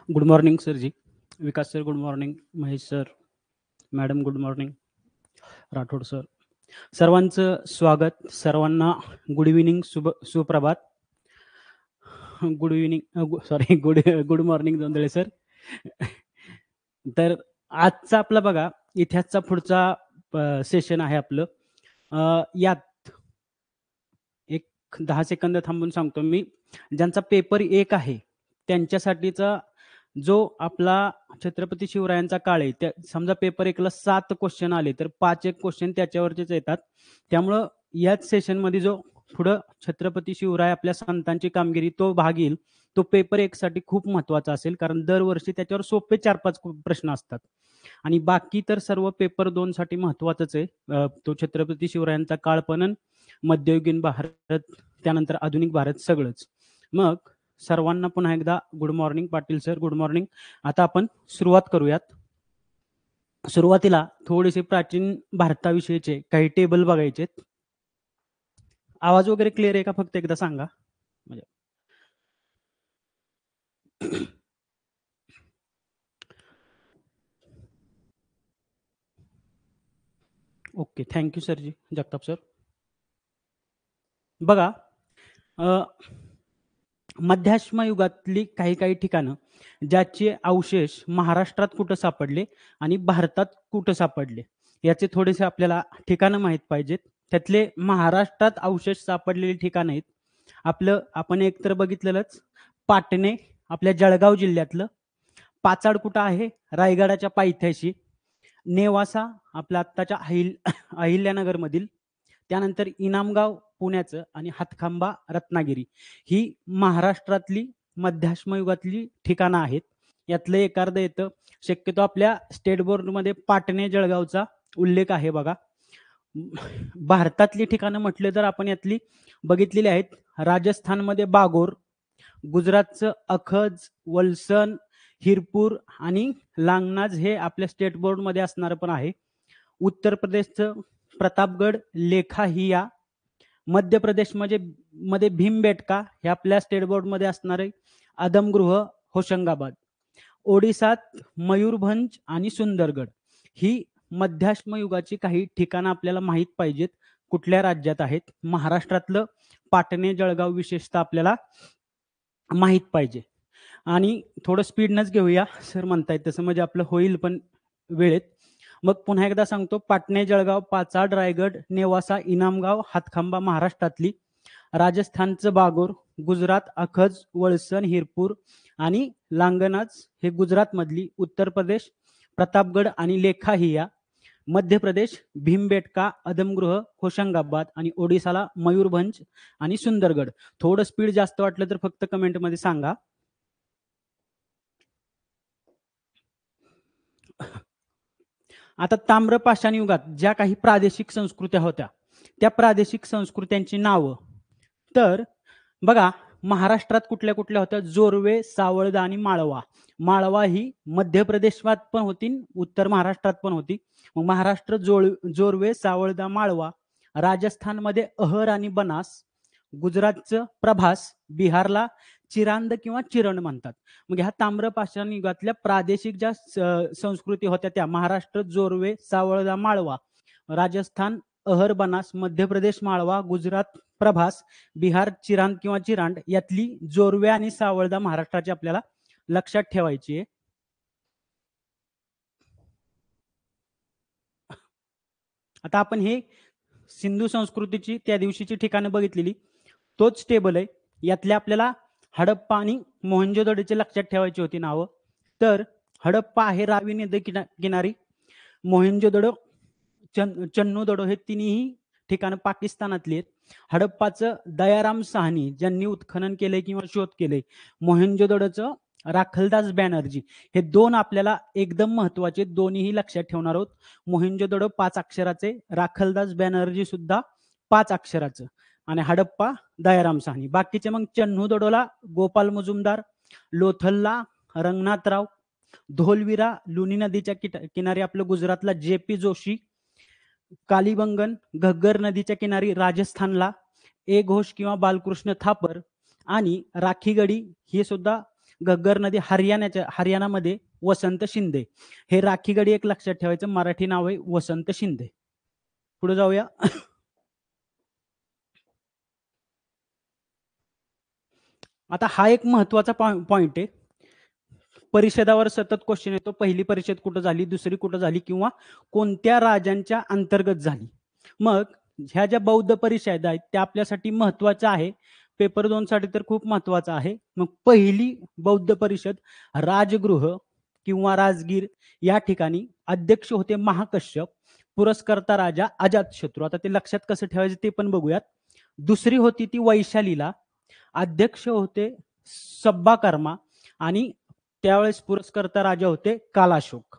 Good morning sir ji. Vikas sir good morning. Mahesh sir, madam good morning. Rathod sir, सर्वांचं स्वागत. सर्वांना good evening, सुप्रभात. Good evening, sorry, good morning Jondhale sir. तर आजचा आपला बघा इतिहासचा पुढचा सेशन आहे आपलं. यात एक 10 सेकंद थांबून सांगतो मी. ज्यांचा पेपर 1 आहे त्यांच्यासाठीचा जो आपला छत्रपती शिवरायांचा काळ आहे, त्या समजा पेपर 1ला 7 क्वेश्चन आले तर 5 एक क्वेश्चन त्याच्यावरचेच येतात. त्यामुळं याच सेशनमध्ये जो पुढं छत्रपती शिवराय आपल्या संतांची कामगिरी तो भाग येईल, तो पेपर 1 साठी खूप महत्त्वाचा असेल. कारण दरवर्षी त्याच्यावर सोपे 4-5 प्रश्न असतात आणि बाकी तर सर्व पेपर 2 साठी महत्त्वाचंच आहे. तो छत्रपती शिवरायांचा काळपण, मध्ययुगीन भारत, त्यानंतर आधुनिक भारत सगळंच. मग सर्वांना पुन्हा एकदा good morning. Patil sir good morning. आता आपण सुरुवात करूयात. सुरुवातीला थोडेसे प्राचीन भारताविषयीचे काही टेबल बघायचे. आवाज वगैरे क्लिअर आहे का? फक्त एकदा सांगा. म्हणजे ओके, थँक्यू सर जी. जगताप सर. बघा, मध्याश्म युगातली काही काही ठिकाणं ज्याचे अवशेष महाराष्ट्रात कुठं सापडले आणि भारतात कुठं सापडले याचे थोडेसे आपल्याला ठिकाणं माहीत पाहिजेत. त्यातले महाराष्ट्रात अवशेष सापडलेली ठिकाणं आहेत आपलं. आपण एकतर बघितलेलंच पाटणे आपल्या जळगाव जिल्ह्यातलं, पाचाड कुठं आहे रायगडाच्या पायथ्याशी, नेवासा आपल्या आत्ताच्या अहिल्यानगरमधील, त्यानंतर इनामगाव पुण्याचं आणि हातखांबा रत्नागिरी ही महाराष्ट्रातली मध्याश्म युगातली ठिकाणं आहेत. यातलं एखादं येतं. शक्यतो आपल्या स्टेट बोर्डमध्ये पाटणे जळगावचा उल्लेख आहे बघा. भारतातली ठिकाणं म्हटले तर आपण यातली बघितलेली आहेत. राजस्थानमध्ये बागोर, गुजरातचं अखज, वलसण, हिरपूर आणि लांगनाज हे आपल्या स्टेट बोर्डमध्ये असणारं पण आहे. उत्तर प्रदेशचं प्रतापगड, लेखाहिया, मध्य प्रदेश मध्ये भीमबेटका हे आपल्या स्टेट बोर्डमध्ये असणारे आदमगृह, होशंगाबाद. ओडिसात मयूरभंज आणि सुंदरगड ही मध्याश्म युगाची काही ठिकाणं आपल्याला माहीत पाहिजेत कुठल्या राज्यात आहेत. महाराष्ट्रातलं पाटणे जळगाव विशेषतः आपल्याला माहीत पाहिजे. आणि थोडं स्पीडनंच घेऊया सर म्हणतायत तसं, म्हणजे आपलं होईल पण वेळेत. मग पुन्हा एकदा सांगतो, पाटणे जळगाव, पाचाड रायगड, नेवासा, इनामगाव, हातखांबा महाराष्ट्रातली, राजस्थानचं बागोर, गुजरात अखज, वळसण, हिरपूर आणि लांगनाज हे गुजरातमधली, उत्तर प्रदेश प्रतापगड आणि लेखाहिया, मध्य प्रदेश भीमबेटका, अदमगृह, होशंगाबाद आणि ओडिसाला मयूरभंज आणि सुंदरगड. थोडं स्पीड जास्त वाटलं तर फक्त कमेंटमध्ये सांगा. आता ताम्रपाषाण युगात ज्या काही प्रादेशिक संस्कृत्या होत्या त्या प्रादेशिक संस्कृत्यांची नावं तर बघा, महाराष्ट्रात कुठल्या कुठल्या होत्या? जोरवे, सावळदा आणि माळवा. माळवा ही मध्य प्रदेशात पण होती, उत्तर महाराष्ट्रात पण होती. मग महाराष्ट्र जोरवे, सावळदा, माळवा. राजस्थानमध्ये अहर आणि बनास, गुजरातचं प्रभास, बिहारला चिरांद किंवा चिरण म्हणतात. मग ह्या ताम्रपाषाण युगातल्या प्रादेशिक ज्या संस्कृती होत्या त्या महाराष्ट्र जोरवे, सावळदा, माळवा, राजस्थान अहर बनास, मध्य प्रदेश माळवा, गुजरात प्रभास, बिहार चिरांद किंवा चिरांड. यातली जोरवे आणि सावळदा महाराष्ट्राची आपल्याला लक्षात ठेवायची आहे. आता आपण हे सिंधू संस्कृतीची त्या दिवशीची ठिकाणं बघितलेली, तोच टेबल आहे. यातल्या आपल्याला हडप्पा आणि मोहनजोदडोची लक्षात ठेवायची होती नावं. तर हडप्पा आहे रावी नदी किनारी, मोहनजोदडो, चन्नूदडो हे तिन्ही ठिकाणं पाकिस्तानातली आहेत. हडप्पाचं दयाराम साहनी ज्यांनी उत्खनन केलंय किंवा शोध केले, मोहनजोदडोचं राखलदास बॅनर्जी. हे दोन आपल्याला एकदम महत्वाचे, दोन्हीही लक्षात ठेवणार आहोत. मोहनजोदडो 5 अक्षराचे, राखलदास बॅनर्जी सुद्धा 5 अक्षराचं आणि हडप्पा दयाराम साहनी. बाकीचे मग चन्नूदडोला गोपाल मुजुमदार, लोथलला रंगनाथराव, धोलवीरा लुनी नदीच्या किनारी आपलं गुजरातला जे.पी. जोशी, कालीबंगन घग्गर नदीच्या किनारी राजस्थानला ए घोष किंवा बालकृष्ण थापर, आणि राखीगडी हे सुद्धा घग्गर नदी हरियाणामध्ये वसंत शिंदे. हे राखीगडी एक लक्षात ठेवायचं, मराठी नाव आहे वसंत शिंदे. पुढे जाऊया. आता हा एक महत्वाचा पॉइंट आहे. परिषदावर सतत क्वेश्चन येतो, पहिली परिषद कुठं झाली, दुसरी कुठं झाली, किंवा कोणत्या राजांच्या अंतर्गत झाली. मग ह्या ज्या बौद्ध परिषद आहेत त्या आपल्यासाठी महत्वाच्या आहे, पेपर 2 साठी तर खूप महत्वाचा आहे. मग पहिली बौद्ध परिषद राजगृह किंवा राजगीर या ठिकाणी, अध्यक्ष होते महाकश्यप, पुरस्कर्ता राजा अजातशत्रू. आता ते लक्षात कसं ठेवायचं ते पण बघूयात. दुसरी होती ती वैशालीला, अध्यक्ष होते सब्बाकर्मा आणि त्यावेळेस पुरस्कर्ता राजा होते कालाशोक.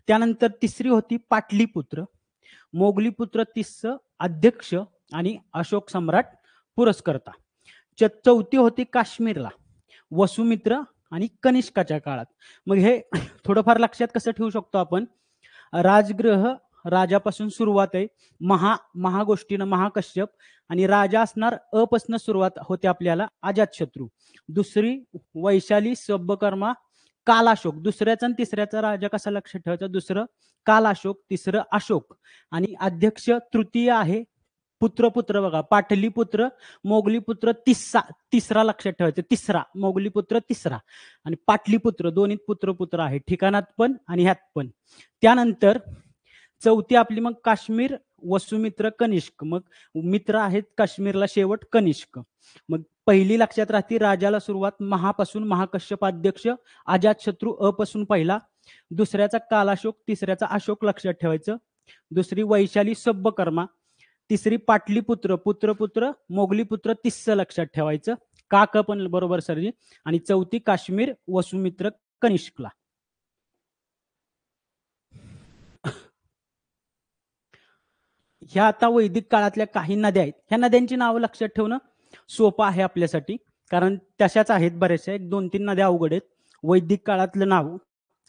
त्यानंतर तिसरी होती पाटलीपुत्र, मोगलीपुत्र तिसरं अध्यक्ष आणि अशोक सम्राट पुरस्कर्ता. चौथी होती काश्मीरला, वसुमित्र आणि कनिष्काच्या काळात. मग हे थोडंफार लक्षात कसं ठेवू शकतो आपण, राजगृह राजापासून सुरुवात आहे, महागोष्टीनं महाकश्यप, आणि राजा असणार अपासून सुरुवात होते आपल्याला अजातशत्रू. दुसरी वैशाली, सब्बकर्मा, कालाशोक. दुसऱ्याचा आणि तिसऱ्याचा राजा कसा लक्षात ठेवायचा, दुसरं कालाशोक, तिसरं अशोक. आणि अध्यक्ष तृतीय आहे पुत्र बघा, पाटलीपुत्र, मोगलीपुत्र तिसरा लक्षात ठेवायचं, तिसरा मोगलीपुत्र तिसरा, आणि पाटलीपुत्र दोन्ही पुत्र आहे, ठिकाणात पण आणि ह्यात पण. त्यानंतर चौथी आपली मग काश्मीर, वसुमित्र, कनिष्क. मग मित्र आहेत काश्मीरला शेवट कनिष्क. मग पहिली लक्षात राहते राजाला सुरुवात महापासून, महाकश्यप अध्यक्ष, अजातशत्रू अपासून पहिला, दुसऱ्याचा कालाशोक, तिसऱ्याचा अशोक लक्षात ठेवायचं, दुसरी वैशाली सब्बकर्मा, तिसरी पाटलीपुत्र पुत्र, मोगलीपुत्र तिसरं लक्षात ठेवायचं, काक पण बरोबर सरजी, आणि चौथी काश्मीर, वसुमित्र, कनिष्कला. ह्या आता वैदिक काळातल्या काही नद्या आहेत, ह्या नद्यांची नावं लक्षात ठेवणं सोपं आहे आपल्यासाठी, कारण तशाच आहेत बऱ्याचशा, 1-2-3 नद्या अवघड आहेत. वैदिक काळातलं नाव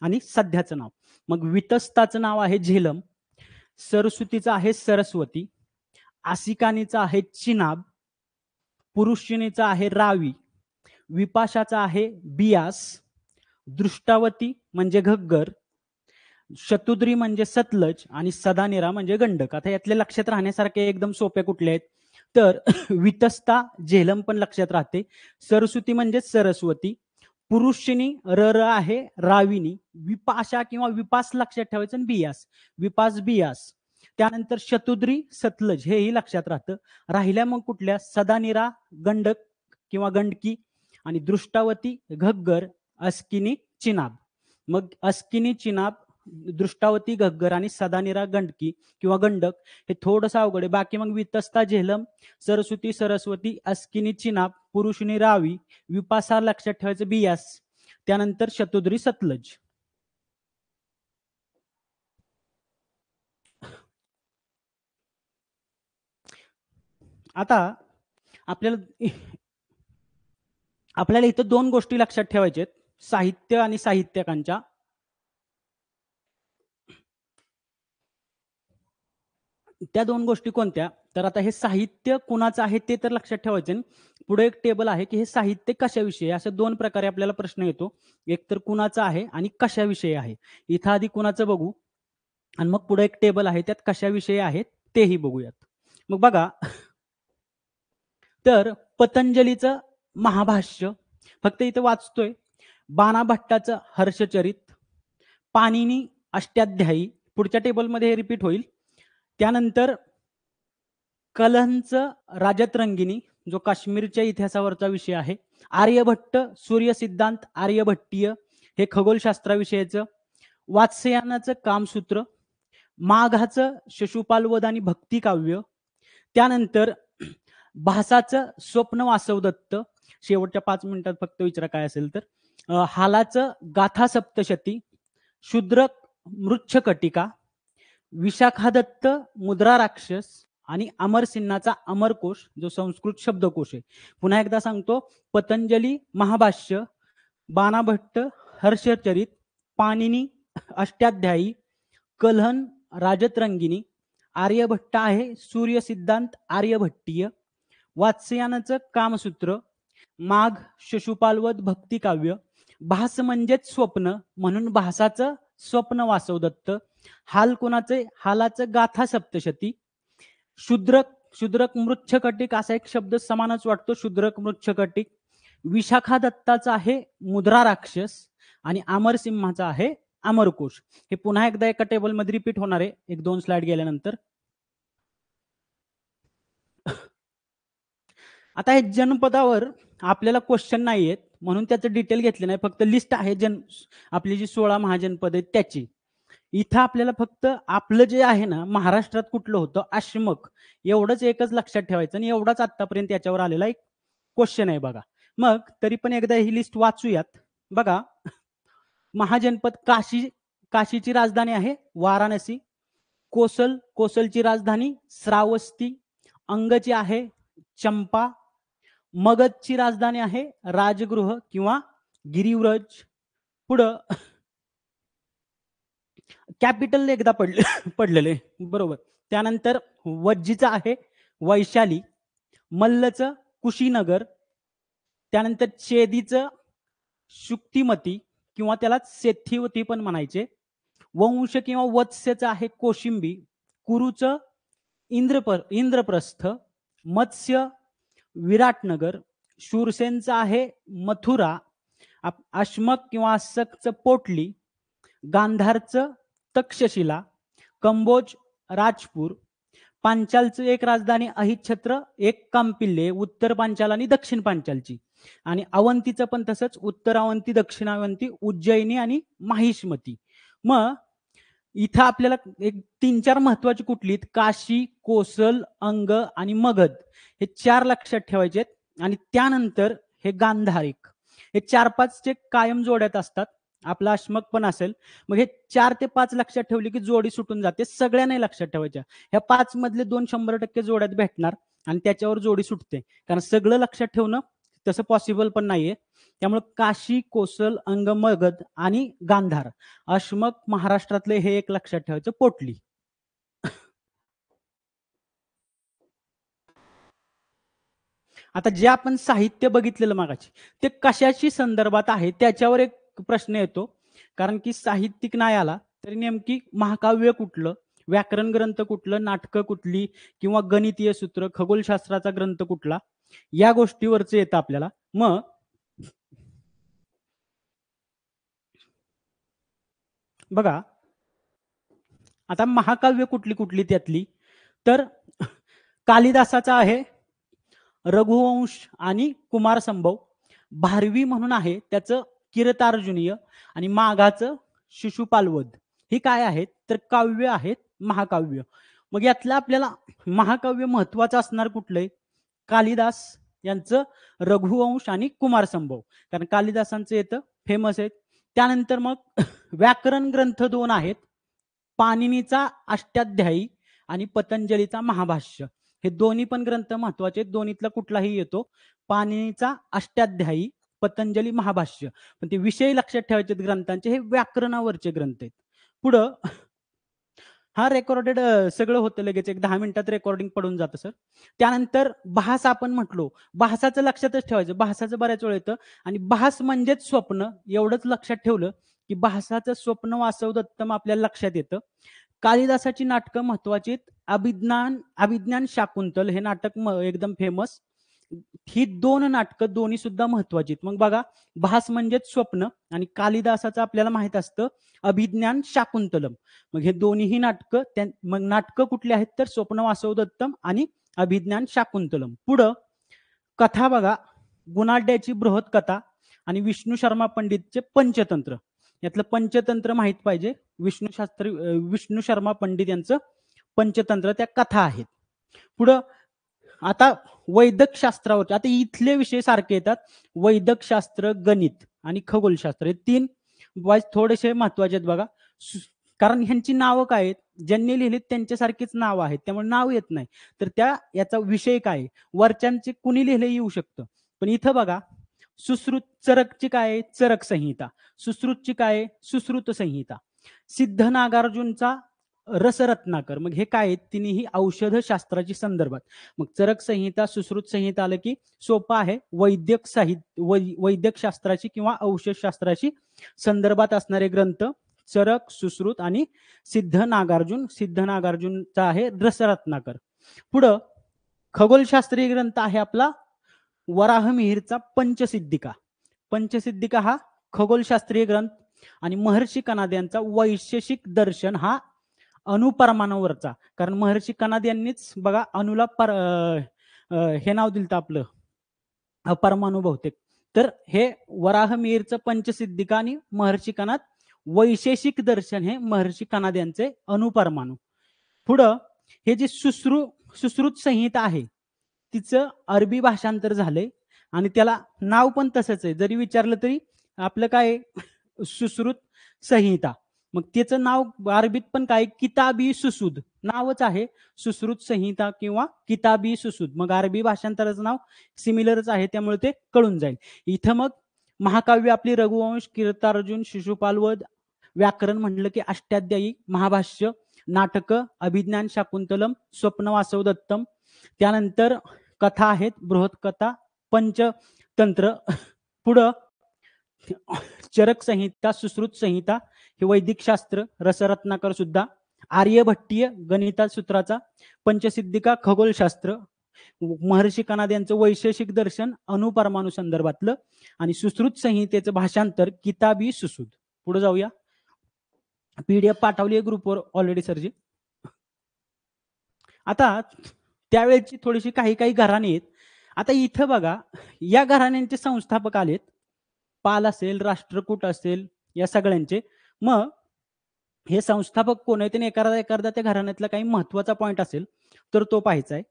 आणि सध्याचं नाव. मग वितस्ताचं नाव आहे झेलम, सरस्वतीचं आहे सरस्वती, आसिकानीचा आहे चिनाब, पुरुषिणीचा आहे रावी, विपाशाचा आहे बियास, दृष्टावती म्हणजे घग्गर, शतुद्री म्हणजे सतलज, आणि सदानेरा म्हणजे गंडक. आता यातले लक्षात राहण्यासारखे एकदम सोपे कुठले आहेत, तर वितस्ता झेलम पण लक्षात राहते, सरस्वती म्हणजे सरस्वती, पुरुषिणी र आहे राविनी, विपाशा किंवा विपास लक्षात ठेवायचं, बियास विपास बियास. त्यानंतर शतुद्री सतलज हेही लक्षात राहतं. राहिल्या मग कुठल्या, सदानिरा गंडक किंवा गंडकी, आणि दृष्टावती घग्गर, अस्किनी चिनाब. मग अस्किनी चिनाब, दृष्टावती घग्गर आणि सदानिरा गंडकी किंवा गंडक हे थोडंसं अवघड आहे. बाकी मग वितस्ता झेलम, सरस्वती, अस्किनी चिनाब, पुरुषिणी रावी, विपासा लक्षात ठेवायचं बियास, त्यानंतर शतुद्री सतलज. आता आपल्याला इथं 2 गोष्टी लक्षात ठेवायच्या आहेत, साहित्य आणि साहित्यकांच्या. त्या 2 गोष्टी कोणत्या, तर आता हे साहित्य कुणाचं आहे ते तर लक्षात ठेवायचं. पुढे एक टेबल आहे की हे साहित्य कशाविषयी, असे 2 प्रकारे आपल्याला प्रश्न येतो, एक तर कुणाचं आहे आणि कशाविषयी आहे. इथं आधी कुणाचं बघू आणि मग पुढे एक टेबल आहे त्यात कशाविषयी आहे तेही बघूयात. मग बघा, तर पतंजलीचं महाभाष्य फक्त इथं वाचतोय, बाणाभट्टाचं हर्षचरित, पाणिनी अष्टाध्यायी, पुढच्या टेबलमध्ये हे रिपीट होईल. त्यानंतर कलहंचं राजतरंगिणी जो काश्मीरच्या इतिहासावरचा विषय आहे, आर्यभट्ट सूर्य सिद्धांत आर्यभट्टीय हे खगोलशास्त्राविषयीचं, वात्स्यायनाचं कामसूत्र, माघाचं शिशुपालवध आणि भक्तिकाव्य, त्यानंतर भासाचं स्वप्न वासवदत्त, शेवटच्या 5 मिनिटात फक्त विचारा काय असेल तर, हालाचं गाथा सप्तशती, शूद्रक मृच्छकटिका, विशाखादत्त मुद्रा राक्षस, आणि अमरसिन्हाचा अमरकोश जो संस्कृत शब्दकोश आहे. पुन्हा एकदा सांगतो, पतंजली महाभाष्य, बाणाभट्ट हर्षचरित, पाणिनी अष्टाध्यायी, कलहन राजतरंगिणी, आर्यभट्ट आहे सूर्य सिद्धांत आर्यभट्टीय, वात्स्यायनाचं कामसूत्र, माघ शिशुपालवध भक्ती काव्य, भास म्हणजेच स्वप्न म्हणून भासाचं स्वप्न वासव दत्त, हाल कुणाचे हालाचं गाथा सप्तशती, शूद्रक शूद्रक मृच्छकटिक असा एक शब्द समानच वाटतो, शूद्रक मृच्छकटिक. विशाखा दत्ताचा आहे मुद्रा राक्षस आणि अमरसिंहाचा आहे अमरकोश. हे पुन्हा एकदा एका टेबलमध्ये रिपीट होणार आहे एक 2 स्लाइड गेल्यानंतर. आता हे जनपदावर आपल्याला क्वेश्चन नाही आहेत म्हणून त्याचं डिटेल घेतले नाही, फक्त लिस्ट आहे आपली जी 16 महाजनपद आहेत त्याची. इथं आपल्याला फक्त आपलं जे आहे ना महाराष्ट्रात कुठलं होतं अश्मक, एवढंच एकच लक्षात ठेवायचं आणि एवढाच आतापर्यंत याच्यावर आलेला एक क्वेश्चन आहे बघा. मग तरी पण एकदा ही लिस्ट वाचूयात. बघा, महाजनपद काशी, काशीची राजधानी आहे वाराणसी. कोसलची राजधानी श्रावस्ती. अंगची आहे चंपा. मगधची राजधानी आहे राजगृह किंवा गिरिव्रज. पुढं कॅपिटल एकदा पडलेले बरोबर. त्यानंतर वज्जीचं आहे वैशाली. मल्लचं कुशीनगर. त्यानंतर चेदीचं शुक्तिमती किंवा त्याला सेथिवती पण म्हणायचे. वंश किंवा वत्स्यचं आहे कोशिंबी. कुरुचं इंद्रप्रस्थ. मत्स्य विराटनगर. शूरसेनचं आहे मथुरा. अश्मक किंवा अस्सकचं पोटली. गांधारचं तक्षशिला. कंबोज राजपूर. पांचालचं एक राजधानी अहिच्छत्र, एक कांपिल्ले, उत्तर पांचाल आणि दक्षिण पांचालची. आणि अवंतीचं पण तसंच, उत्तर अवंती, दक्षिण अवंती, उज्जैनी आणि माहिष्मती. मग इथं आपल्याला एक 3-4 महत्वाची कुठली, काशी, कोसल, अंग आणि मगध हे 4 लक्षात ठेवायचे आहेत. आणि त्यानंतर हे गांधारिक, हे 4-5 चे कायम जोड्यात असतात. आपला अश्मक पण असेल. मग हे 4 ते 5 लक्षात ठेवली की जोडी सुटून जाते. सगळ्या नाही लक्षात ठेवायच्या. ह्या 5 मधले 2 100% जोड्यात भेटणार आणि त्याच्यावर जोडी सुटते, कारण सगळं लक्षात ठेवणं तसं पॉसिबल पण नाहीये. त्यामुळे काशी, कोसल, अंग, मगध आणि गांधार, अश्मक महाराष्ट्रातले हे एक लक्षात ठेवायचं, पोटली. आता जे आपण साहित्य बघितलेलं मागाची ते कशाशी संदर्भात आहे त्याच्यावर एक प्रश्न येतो. कारण की साहित्यिक नाही आला तरी नेमकी महाकाव्य कुठलं, व्याकरण ग्रंथ कुठलं, नाटकं कुठली किंवा गणितीय सूत्र, खगोलशास्त्राचा ग्रंथ कुठला, या गोष्टीवरच येतं आपल्याला. मग बघा, आता महाकाव्य कुठली कुठली त्यातली, तर कालिदासाचा आहे रघुवंश आणि कुमार संभव. भारवी म्हणून आहे त्याचं किरतार्जुनीय आणि माघाचं शिशुपालवध. ही काय आहेत तर काव्य आहेत, महाकाव्य. मग यातलं आपल्याला महाकाव्य महत्वाचं असणार कुठलंय, कालिदास यांचं रघुवंश आणि कुमार संभव, कारण कालिदासांचं येतं फेमस आहे. त्यानंतर मग व्याकरण ग्रंथ 2 आहेत, पाणिनीचा अष्टाध्यायी आणि पतंजलीचा महाभाष्य. हे दोन्ही पण ग्रंथ महत्वाचे आहेत. दोन्हीतला कुठलाही येतो. पाणिनीचा अष्टाध्यायी, पतंजली महाभाष्य. पण ते विषय लक्षात ठेवायचे ग्रंथांचे, हे व्याकरणावरचे ग्रंथ आहेत. पुढं हा रेकॉर्डेड सगळं होतं लगेच, एक 10 मिनिटात रेकॉर्डिंग पडून जातं सर. त्यानंतर भास आपण म्हटलो, भासाचं लक्षातच ठेवायचं, भासाचं बऱ्याच वेळ येतं. आणि भास म्हणजेच स्वप्न, एवढंच लक्षात ठेवलं की भासाचं स्वप्न वासव दत्तम आपल्याला लक्षात येतं. कालिदासाची नाटकं महत्वाची आहेत. अभिज्ञान शाकुंतल हे नाटक एकदम फेमस. ही 2 नाटकं दोन्ही सुद्धा महत्वाची आहेत. मग बघा, भास म्हणजेच स्वप्न आणि कालिदासाचं आपल्याला माहित असतं अभिज्ञान शाकुंतलम. मग हे दोन्हीही नाटकं, मग नाटकं कुठली आहेत तर स्वप्न वासव दत्तम आणि अभिज्ञान शाकुंतलम. पुढं कथा बघा, गुणाढ्याची बृहत कथा आणि विष्णू शर्मा पंडितचे पंचतंत्र. यातलं पंचतंत्र माहित पाहिजे, विष्णू शर्मा पंडित यांचं पंचतंत्र, त्या कथा आहेत. पुढं आता वैदिक शास्त्रावर, आता इथले विषय सारखे येतात, वैदिक शास्त्र, गणित आणि खगोलशास्त्र, हे 3 थोडेसे महत्वाचे आहेत बघा. कारण ह्यांची नावं काय आहेत, ज्यांनी लिहिलीत त्यांच्यासारखीच नाव आहेत, त्यामुळे नाव येत नाही. तर याचा विषय काय, वरच्यांचे कुणी लिहिले येऊ शकतं. पण इथं बघा, चरकची काय, चरक संहिता. सुश्रुतची काय, सुश्रुत संहिता. सिद्ध नागार्जुनचा रसरत्नाकर. मग हे काय आहेत? तिन्ही औषधशास्त्राची संदर्भात. मग चरक संहिता, सुश्रुत संहिता आलं की सोपं आहे. वैद्यक शास्त्राची किंवा औषधशास्त्राची संदर्भात असणारे ग्रंथ चरक, सुश्रुत आणि सिद्ध नागार्जुन. सिद्ध नागार्जुनचा आहे रसरत्नाकर. पुढं खगोलशास्त्रीय ग्रंथ आहे आपला वराहमिहिरचा पंचसिद्धिका. पंचसिद्धिका हा खगोलशास्त्रीय ग्रंथ. आणि महर्षी कनाद यांचा वैशेषिक दर्शन हा अणुपरमाणूवरचा. कारण महर्षी कनाद यांनीच बघा अणुला हे नाव दिलं आपलं अपरमाणू बहुतेक. तर हे वराहमिहिरचं पंचसिद्धिका आणि महर्षी कनाद वैशेषिक दर्शन हे महर्षी कनाद यांचे अणुपरमाणू. पुढं हे जे सुश्रुत संहिता आहे तिचं अरबी भाषांतर झालंय आणि त्याला नाव पण तसंच आहे. जरी विचारलं तरी आपलं काय सुश्रुत संहिता. मग त्याचं नाव अरबीत पण काय किताबी सुसूद नावच आहे. सुश्रुत संहिता किंवा किताबी सुसूद. मग अरबी भाषांतराचं नाव सिमिलरच आहे त्यामुळे ते कळून जाईल. इथं मग महाकाव्य आपली रघुवंश, कीर्तार्जुन, शिशुपालवध, व्याकरण म्हणलं की अष्टाध्यायी, महाभाष्य, नाटक, अभिज्ञान शाकुंतलम, स्वप्न वासव दत्तम. त्यानंतर कथा आहेत बृहत कथा, पंचतंत्र. पुढं चरक संहिता, सुश्रुत संहिता हे वैदिक शास्त्र, रसरत्नाकर सुद्धा, आर्यभट्टीय गणिता सूत्राचा, पंचसिद्धिका खगोलशास्त्र, महर्षी कनाद यांचं वैशेषिक दर्शन अणुपरमाणू संदर्भातलं आणि सुश्रुत संहितेचं भाषांतर किताबी सुसूद. पुढे जाऊया. पीडीएफ पाठवली आहे ग्रुपवर ऑलरेडी सरजी. आता त्यावेळेची थोडीशी काही घराणे आहेत. आता इथं बघा या घराण्यांचे संस्थापक आलेत. पाल असेल, राष्ट्रकूट असेल, या सगळ्यांचे. मग हे संस्थापक कोण आहेत आणि एखादा त्या घराण्यातला काही महत्वाचा पॉइंट असेल तर तो पाहायचा आहे.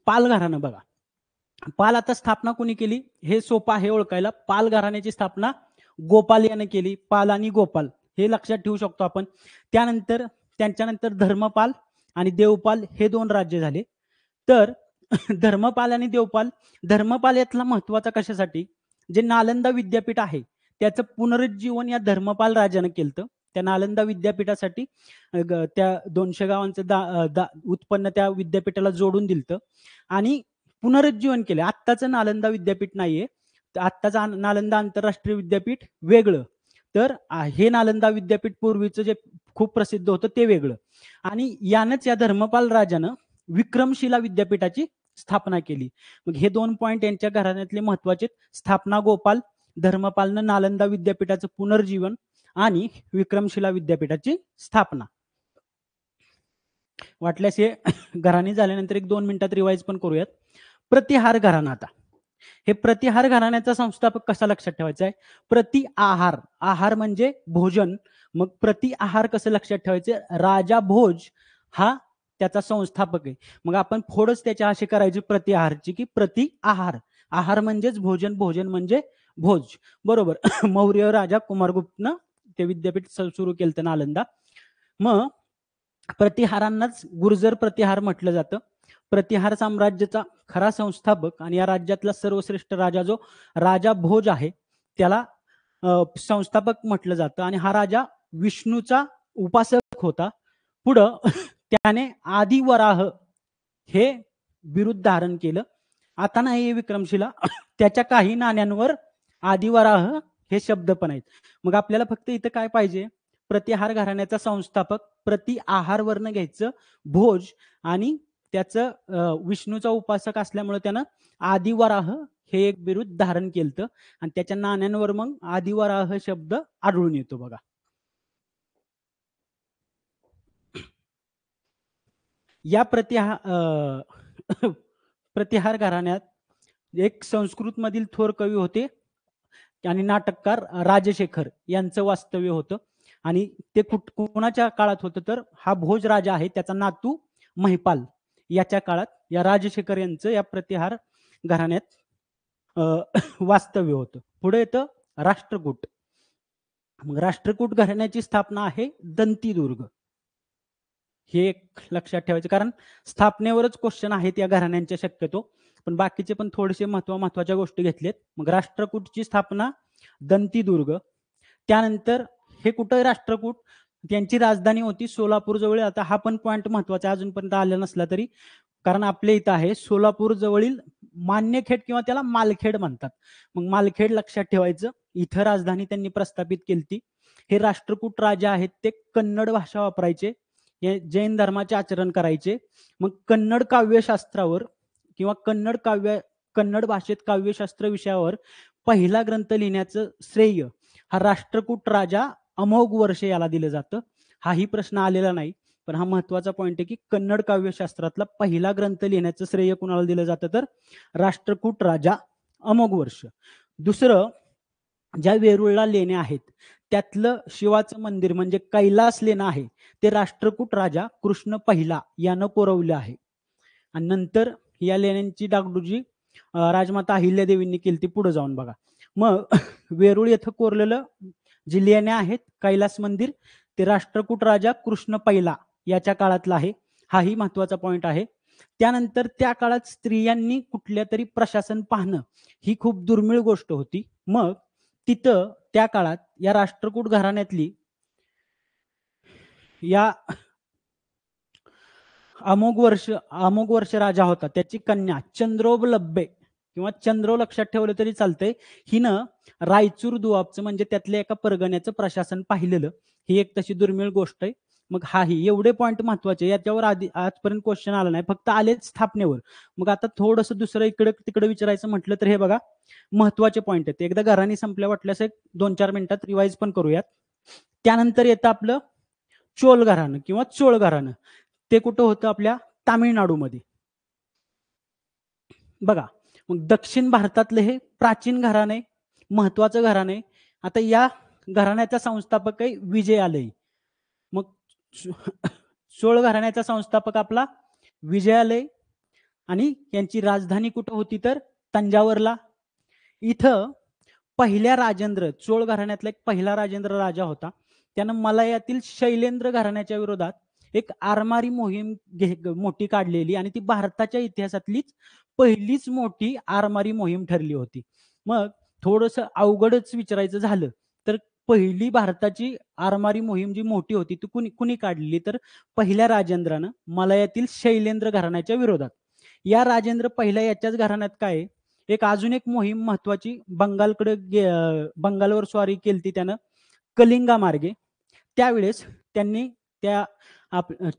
पाल घराणं बघा. पाल आता स्थापना कोणी केली हे सोपं आहे ओळखायला. पाल घराण्याची स्थापना गोपाल याने केली. पाल आणि गोपाल हे लक्षात ठेवू शकतो आपण. त्यांच्यानंतर धर्मपाल आणि देवपाल हे 2 राज्य झाले. तर धर्मपाल आणि देवपाल, धर्मपाल यातला महत्वाचा कशासाठी, जे नालंदा विद्यापीठ आहे त्याचं पुनरुज्जीवन या धर्मपाल राजाने केलं. त्या नालंदा विद्यापीठासाठी त्या 200 गावांचं उत्पन्न त्या विद्यापीठाला जोडून दिलं आणि पुनरुज्जीवन केलं. आत्ताचं नालंदा विद्यापीठ नाहीये, आत्ताचं नालंदा आंतरराष्ट्रीय विद्यापीठ वेगळं. तर हे नालंदा विद्यापीठ पूर्वीचं जे खूप प्रसिद्ध होतं ते वेगळं. आणि यानंच या धर्मपाल राजानं विक्रमशिला विद्यापीठाची स्थापना केली. मग हे 2 पॉइंट यांच्या घराण्यातले महत्वाचे. स्थापना गोपाल, धर्मपालनं नालंदा विद्यापीठाचं पुनर्जीवन आणि विक्रमशिला विद्यापीठाची स्थापना. वाटल्यास हे घराणे झाल्यानंतर 1-2 मिनिटात रिवाइज पण करूयात. प्रतिहार घराणा. आता हे प्रतिहार घराण्याचा संस्थापक कसा लक्षात ठेवायचा आहे, प्रति आहार. आहार म्हणजे भोजन. मग प्रति आहार कसं लक्षात ठेवायचं, राजा भोज हा त्याचा संस्थापक आहे. मग आपण फोडच त्याच्या अशी करायची प्रति आहारची की प्रति आहार. आहार म्हणजेच भोजन, भोजन म्हणजे भोज. बरोबर. मौर्य राजा कुमारगुप्तनं ते विद्यापीठ सुरू केलं नालंदा. मग प्रतिहारांनाच गुर्जर प्रतिहार म्हटलं जातं. प्रतिहार साम्राज्याचा खरा संस्थापक आणि या राज्यातला सर्वश्रेष्ठ राजा जो राजा भोज आहे त्याला संस्थापक म्हटलं जातं. आणि हा राजा विष्णूचा उपासक होता. पुढं त्याने आदिवराह हे बिरुद धारण केलं. आता नाही विक्रमशिला, त्याच्या काही नाण्यांवर आदिवराह हे शब्द पण आहेत. मग आपल्याला फक्त इथं काय पाहिजे, प्रतिहार घराण्याचा संस्थापक प्रति आहार वर्ण घ्यायचं भोज आणि त्याचं विष्णूचा उपासक असल्यामुळे त्यानं आदिवराह हे एक बिरुद धारण केलं आणि त्याच्या नाण्यांवर मग आदिवराह शब्द आढळून येतो बघा. या प्रतिहार घराण्यात एक संस्कृत मधील थोर कवी होते आणि नाटककार राजशेखर यांचं वास्तव्य होतं. आणि ते कोणाच्या काळात होतं तर हा भोज राजा आहे त्याचा नातू महिपाल याच्या काळात या राजशेखर यांचं या प्रतिहार घराण्यात वास्तव्य होतं. पुढे येतं राष्ट्रकूट. मग राष्ट्रकूट घराण्याची स्थापना आहे दंतीदुर्ग. हे एक लक्षात ठेवायचं कारण स्थापनेवरच क्वेश्चन आहेत या घराण्यांच्या शक्यतो. पण बाकीचे पण थोडेसे महत्वाच्या गोष्टी घेतलेत. मग राष्ट्रकूटची स्थापना दंतीदुर्ग. त्यानंतर हे कुठं राष्ट्रकूट, त्यांची राजधानी होती सोलापूर जवळ. आता हा पण पॉईंट महत्वाचा अजूनपर्यंत आला नसला तरी, कारण आपल्या इथं आहे सोलापूर जवळील मान्यखेड किंवा त्याला मालखेड म्हणतात. मग मालखेड लक्षात ठेवायचं. इथं राजधानी त्यांनी प्रस्थापित केली. हे राष्ट्रकूट राजा आहेत ते कन्नड भाषा वापरायचे, हे जैन धर्माचे आचरण करायचे. मग कन्नड काव्यशास्त्रावर किंवा कन्नड भाषेत काव्यशास्त्र विषयावर पहिला ग्रंथ लिहिण्याचं श्रेय हा राष्ट्रकूट राजा अमोघ वर्ष याला दिलं जातं. हाही प्रश्न आलेला नाही, पण हा महत्वाचा पॉईंट आहे की कन्नड काव्यशास्त्रातला पहिला ग्रंथ लिहिण्याचं श्रेय कुणाला दिलं जातं तर राष्ट्रकूट राजा अमोघ वर्ष. दुसरं, ज्या वेरूळला लेण्या आहेत त्यातलं शिवाचं मंदिर म्हणजे कैलास लेणं आहे ते राष्ट्रकूट राजा कृष्ण पहिला यानं कोरवलं आहे. आणि नंतर या लेण्यांची डागडुजी राजमाता अहिल्यादेवींनी केली. ती पुढे जाऊन बघा. मग वेरूळ येथे कोरलेलं जी लेण्या आहेत कैलास मंदिर ते राष्ट्रकूट राजा कृष्ण पहिला याच्या काळातला आहे. हाही महत्वाचा पॉइंट आहे. त्यानंतर त्या काळात स्त्रियांनी कुठल्या तरी प्रशासन पाहणं ही खूप दुर्मिळ गोष्ट होती. मग तिथं त्या काळात या राष्ट्रकूट घराण्यातली या अमोघ वर्ष राजा होता त्याची कन्या चंद्रोबलब्बे किंवा चंद्रो लक्षात ठेवलं तरी चालतंय, हिनं रायचूर दुआबचं म्हणजे त्यातल्या एका परगण्याचं प्रशासन पाहिलेलं. ही एक तशी दुर्मिळ गोष्ट आहे. मग हाही एवढे पॉईंट महत्वाचे, याच्यावर आधी आजपर्यंत क्वेश्चन आला नाही, फक्त आलेच स्थापनेवर. मग आता थोडंसं दुसरं इकडे तिकडे विचारायचं म्हटलं तर हे बघा महत्वाचे पॉईंट आहेत. एकदा घराणी संपल्या वाटल्यास एक 2-4 मिनिटात रिवाईज पण करूयात. त्यानंतर येतं आपलं चोल घराणं किंवा चोळ घराणं. ते कुठं होतं आपल्या तामिळनाडूमध्ये. बघा, मग दक्षिण भारतातलं हे प्राचीन घराणं आहे, महत्वाचं घराणं आहे. आता या घराण्याचा संस्थापक आहे विजयालय. मग चोळ घराण्याचा संस्थापक आपला विजयालय आणि यांची राजधानी कुठं होती तर तंजावरला. इथं पहिल्या राजेंद्र, चोळ घराण्यातला एक पहिला राजेंद्र राजा होता, त्यानं मलयातील शैलेंद्र घराण्याच्या विरोधात एक आरमारी मोहीम मोठी काढलेली आणि ती भारताच्या इतिहासातलीच पहिलीच मोठी आरमारी मोहीम ठरली होती. मग थोडंसं अवघडच विचारायचं झालं तर पहिली भारताची आरमारी मोहीम जी मोठी होती ती कुणी काढलेली तर पहिल्या राजेंद्रानं मलयातील शैलेंद्र घराण्याच्या विरोधात. या राजेंद्र पहिल्या याच्याच घराण्यात काय एक अजून एक मोहीम महत्वाची बंगालवर स्वारी केली त्यानं कलिंगा मार्गे. त्यावेळेस त्यांनी त्या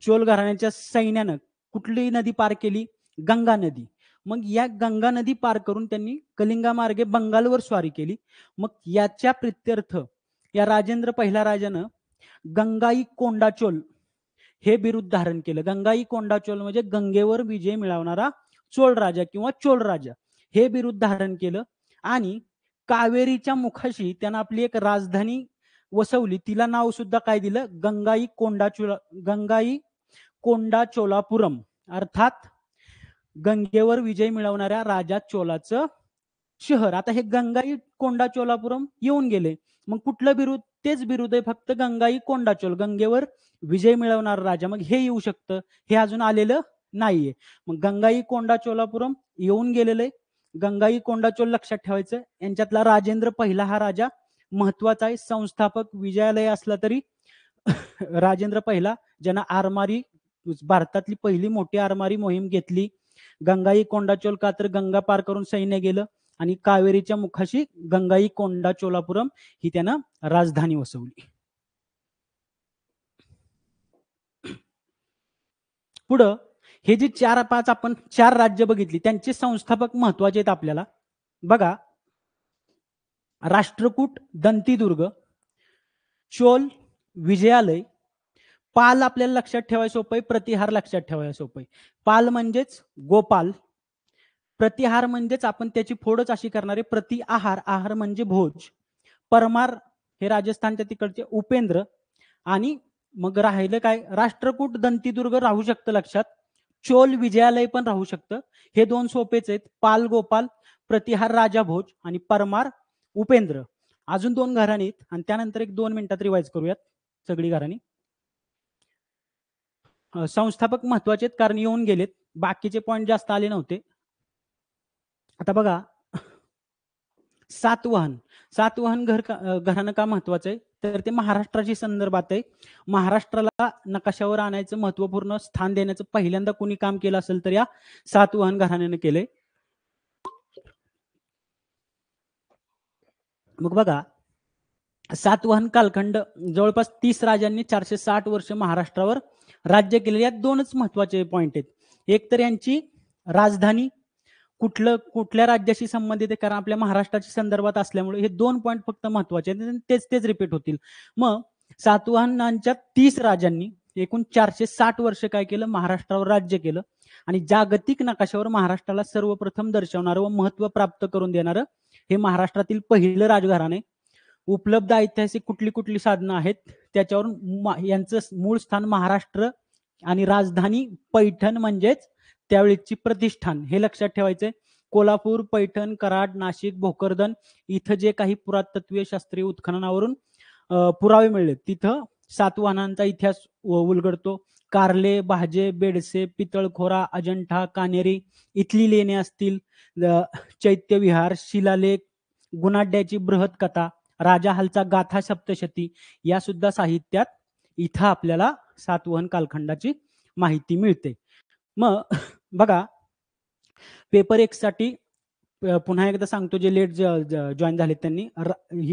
चोल घराण्याच्या सैन्यानं कुठली नदी पार केली? गंगा नदी. मग या गंगा नदी पार करून त्यांनी कलिंगा मार्गे बंगालवर स्वारी केली. मग याच्या प्रित्यर्थ या राजेंद्र पहिला राजानं गंगाई कोंडाचोल हे बिरुद धारण केलं. गंगाई कोंडाचोल म्हणजे गंगेवर विजय मिळवणारा चोळ राजा किंवा चोळ राजा हे बिरुद धारण केलं. आणि कावेरीच्या मुखाशी त्यानं आपली एक राजधानी वसवली. तिला नाव सुद्धा काय दिलं? गंगाई कोंडाचोलापुरम, अर्थात गंगेवर विजय मिळवणाऱ्या राजा चोलाचं शहर. आता हे गंगाई कोंडाचोलापुरम येऊन गेले. मग कुठलं बिरुद? तेच बिरुद आहे, फक्त गंगाई कोंडाचोल, गंगेवर विजय मिळवणारा राजा. मग हे येऊ शकतं, हे अजून आलेलं नाहीये. मग गंगाई कोंडाचोलापुरम येऊन गेलेलं आहे. गंगाई कोंडाचोल लक्षात ठेवायचं. यांच्यातला राजेंद्र पहिला हा राजा महत्वाचा आहे. संस्थापक विजयालय असला तरी राजेंद्र पहिला ज्यानं आरमारी भारतातली पहिली मोठी आरमारी मोहीम घेतली. गंगाई कोंडाचोल का तर गंगा पार करून सैन्य गेलं आणि कावेरीच्या मुखाशी गंगाई कोंडाचोलापुरम ही त्यानं राजधानी वसवली. पुढं हे जे 4-5 आपण 4 राज्य बघितली त्यांचे संस्थापक महत्वाचे आहेत आपल्याला. बघा, राष्ट्रकूट दंतीदुर्ग, चोल विजयालय, पाल आपल्याला लक्षात ठेवायला सोपं आहे, प्रतिहार लक्षात ठेवायला सोपं आहे. पाल म्हणजेच गोपाल, प्रतिहार म्हणजेच आपण त्याची फोडच अशी करणारे प्रतिआहार, आहार म्हणजे भोज. परमार हे राजस्थानच्या तिकडचे उपेंद्र. आणि मग राहिलं काय? राष्ट्रकूट दंतीदुर्ग राहू शकतं लक्षात, चोल विजयालय पण राहू शकतं. हे दोन सोपेच आहेत, पाल गोपाल, प्रतिहार राजा भोज आणि परमार उपेंद्र. अजून 2 घराणी आहेत आणि त्यानंतर एक 2 मिनिटात रिवाइज करूयात सगळी घराणी. संस्थापक महत्वाचे आहेत कारण येऊन गेलेत, बाकीचे पॉईंट जास्त आले नव्हते. आता बघा, सातवाहन घराणं का महत्वाचं आहे, तर ते महाराष्ट्राशी संदर्भात आहे. महाराष्ट्राला नकाशावर आणायचं महत्वपूर्ण स्थान देण्याचं पहिल्यांदा कोणी काम केलं असेल तर या सातवाहन घराण्याने केलंय. मग बघा, सातवाहन कालखंड जवळपास 30 राजांनी 460 वर्ष महाराष्ट्रावर राज्य केलेले. यात दोनच महत्वाचे पॉइंट आहेत. एक तर यांची राजधानी कुठल्या राज्याशी संबंधित आहे, कारण आपल्या महाराष्ट्राच्या संदर्भात असल्यामुळे हे 2 पॉइंट फक्त महत्वाचे आहेत. तेच रिपीट होतील. मग सातवाहनांच्या 30 राजांनी एकूण 460 वर्ष काय केलं, महाराष्ट्रावर राज्य केलं. आणि जागतिक नकाशावर महाराष्ट्राला सर्वप्रथम दर्शवणारं व महत्व प्राप्त करून देणारं हे महाराष्ट्रातील पहिलं राजघराणं आहे. उपलब्ध ऐतिहासिक कुठली साधनं आहेत त्याच्यावरून यांचं मूळ स्थान महाराष्ट्र आणि राजधानी पैठण म्हणजेच त्यावेळीची प्रतिष्ठान हे लक्षात ठेवायचंय. कोल्हापूर, पैठण, कराड, नाशिक, भोकरदन इथं जे काही पुरातत्वीय शास्त्रीय उत्खननावरून पुरावे मिळले तिथं सातवाहनांचा इतिहास उलगडतो. कारले, भाजे, बेडसे, पितळखोरा, अजंठा, कानेरी इथली लेणे असतील, चैत्यविहार, शिलालेख, गुणाढ्याची बृहत कथा, राजा हालचा गाथा सप्तशती या सुद्धा साहित्यात इथं आपल्याला सातवाहन कालखंडाची माहिती मिळते. मग बघा, पेपर 1 साठी पुन्हा एकदा सांगतो, जे लेट जॉईन झाले त्यांनी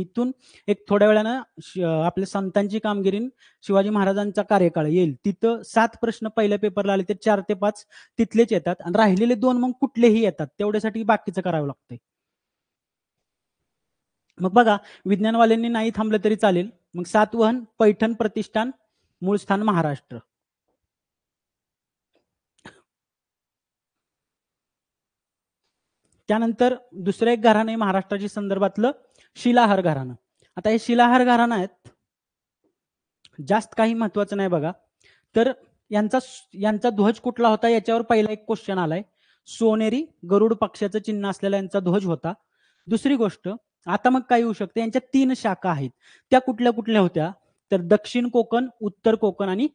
इथून एक थोड्या वेळानं आपल्या संतांची कामगिरी, शिवाजी महाराजांचा कार्यकाळ येईल. तिथं 7 प्रश्न पहिल्या पेपरला आले, ते 4 ते 5 तिथलेच येतात आणि राहिलेले 2 मग कुठलेही येतात. तेवढ्यासाठी बाकीचं करावं लागतंय. मग बघा, विज्ञानवाल्यांनी नाही थांबलं तरी चालेल. मग सातवाहन पैठण प्रतिष्ठान, मूळ स्थान महाराष्ट्र. त्यानंतर दुसरं एक घराणं आहे महाराष्ट्राच्या संदर्भातलं, शिलाहार घराणं. आता हे शिलाहार घराणं आहेत, जास्त काही महत्वाचं नाही बघा. तर यांचा ध्वज कुठला होता याच्यावर पहिला एक क्वेश्चन आलाय. सोनेरी गरुड पक्षाचं चिन्ह असलेला यांचा ध्वज होता. दुसरी गोष्ट, आता मग काय येऊ शकते, यांच्या 3 शाखा आहेत. त्या कुठल्या होत्या, तर दक्षिण कोकण, उत्तर कोकण आणि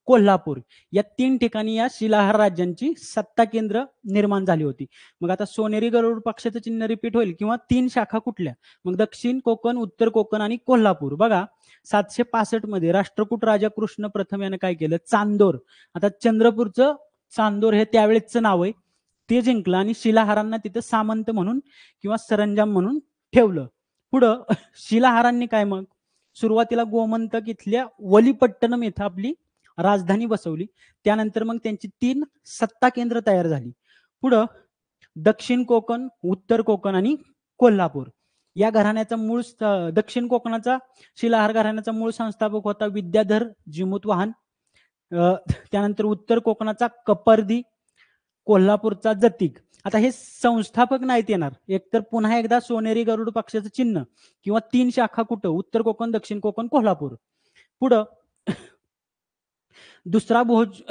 कोल्हापूर या 3 ठिकाणी या शिलाहार राज्यांची सत्ता केंद्र निर्माण झाली होती. मग आता सोनेरी गरुड पक्षाचं चिन्ह रिपीट होईल किंवा 3 शाखा कुठल्या, मग दक्षिण कोकण, उत्तर कोकण आणि कोल्हापूर. बघा, 765 मध्ये राष्ट्रकूट राजा कृष्ण प्रथम यानं काय केलं, चांदोर, आता चंद्रपूरचं चांदोर हे त्यावेळेचं नाव आहे, ते जिंकलं आणि शिलाहारांना तिथं सामंत म्हणून किंवा सरंजाम म्हणून ठेवलं. पुढं शिलाहारांनी काय, मग सुरुवातीला गोमंतक इथल्या वलीपट्टणम इथं आपली राजधानी बसवली. त्यानंतर मग त्यांची 3 सत्ता केंद्र तयार झाली. पुढं दक्षिण कोकण, उत्तर कोकण आणि कोल्हापूर या घराण्याचा मूळ, दक्षिण कोकणाचा शिलाहार घराण्याचा मूळ संस्थापक होता विद्याधर जिमूतवाहन. त्यानंतर उत्तर कोकणाचा कपर्दी, कोल्हापूरचा जतीक. आता हे संस्थापक नाहीत येणार, एकतर पुन्हा एकदा सोनेरी गरुड पक्षाचं चिन्ह किंवा 3 शाखा कुठं, उत्तर कोकण, दक्षिण कोकण, कोल्हापूर. पुढं दुसरा भोज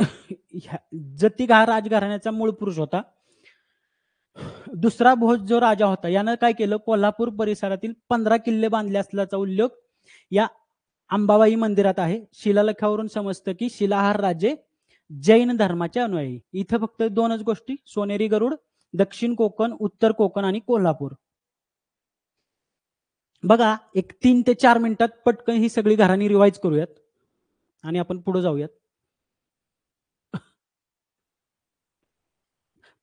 जतीक हा राजघराण्याचा मूळ पुरुष होता. दुसरा भोज जो राजा होता यानं काय केलं, कोल्हापूर परिसरातील 15 किल्ले बांधले असल्याचा उल्लेख या अंबाबाई मंदिरात आहे. शिलालेखावरून समजतं की शिलाहार राजे जैन धर्माचे अनुयायी. इथं फक्त 2च गोष्टी, सोनेरी गरुड, दक्षिण कोकण, उत्तर कोकण आणि कोल्हापूर. बघा, एक 3 ते 4 मिनिटात पटकन ही सगळी घराणी रिवाइज करूयात आणि आपण पुढे जाऊयात.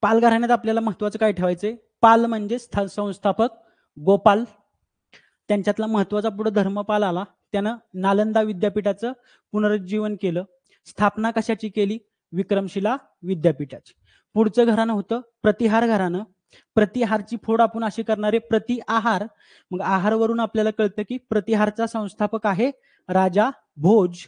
पाल घराण्यात आपल्याला महत्वाचं काय ठेवायचंय, पाल म्हणजे संस्थापक गोपाल. त्यांच्यातला महत्वाचा पुढे धर्मपाल आला, त्यानं नालंदा विद्यापीठाचं पुनरुज्जीवन केलं. स्थापना कशाची केली, विक्रमशिला विद्यापीठाची. पुढचं घराणं होतं प्रतिहार घराणं. प्रतिहारची फोड आपण अशी करणारे प्रतिआहार. मग आहारवरून आपल्याला कळतं की प्रतिहारचा संस्थापक आहे राजा भोज.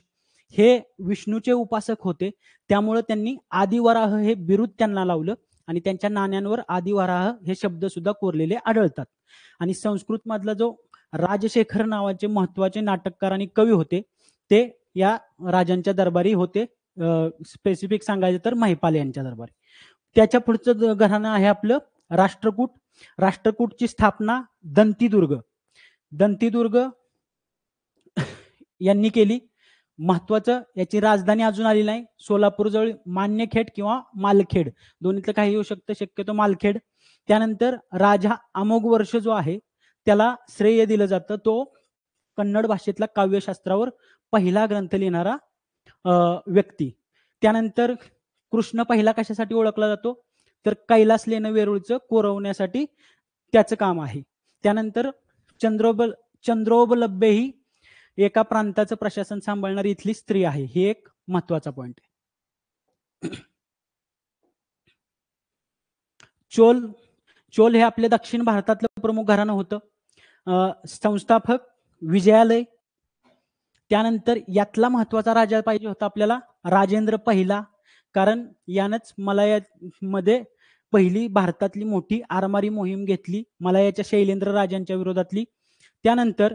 हे विष्णूचे उपासक होते, त्यामुळे त्यांनी आदिवराह हे बिरुद त्यांना लावलं आणि त्यांच्या नाण्यांवर आदिवराह हे शब्द सुद्धा कोरलेले आढळतात. आणि संस्कृत मधला जो राजशेखर नावाचे महत्वाचे नाटककार आणि कवी होते ते या राजांच्या दरबारी होते. स्पेसिफिक सांगायचं तर महिपाल यांच्या दरबारी. त्याच्या पुढचं घराणं आहे आपलं राष्ट्रकूट. राष्ट्रकूटची स्थापना दंतीदुर्ग यांनी केली. महत्वाचं, याची राजधानी अजून आली नाही. सोलापूर जवळ मान्यखेड किंवा मालखेड दोन्हीतलं काही येऊ शकतं, शक्यतो मालखेड. त्यानंतर राजा अमोघ वर्ष जो आहे त्याला श्रेय दिलं जातं. तो कन्नड भाषेतला काव्यशास्त्रावर पहिला ग्रंथ लिहिणारा व्यक्ती. त्यानंतर कृष्ण पहिला कशासाठी ओळखला जातो, तर कैलास लेणं वेरूळचं कोरवण्यासाठी त्याचं काम आहे. त्यानंतर चंद्रोबलब्बे ही एका प्रांताचं प्रशासन सांभाळणारी इथली स्त्री आहे. ही एक महत्वाचा पॉइंट आहे. चोल हे आपल्या दक्षिण भारतातलं प्रमुख घराणं होतं. संस्थापक विजयालय. त्यानंतर यातला महत्वाचा राजा पाहिजे होता आपल्याला राजेंद्र पहिला, कारण यानंच मलायामध्ये पहिली भारतातली मोठी आरमारी मोहीम घेतली मलायाच्या शैलेंद्र राजांच्या विरोधातली. त्यानंतर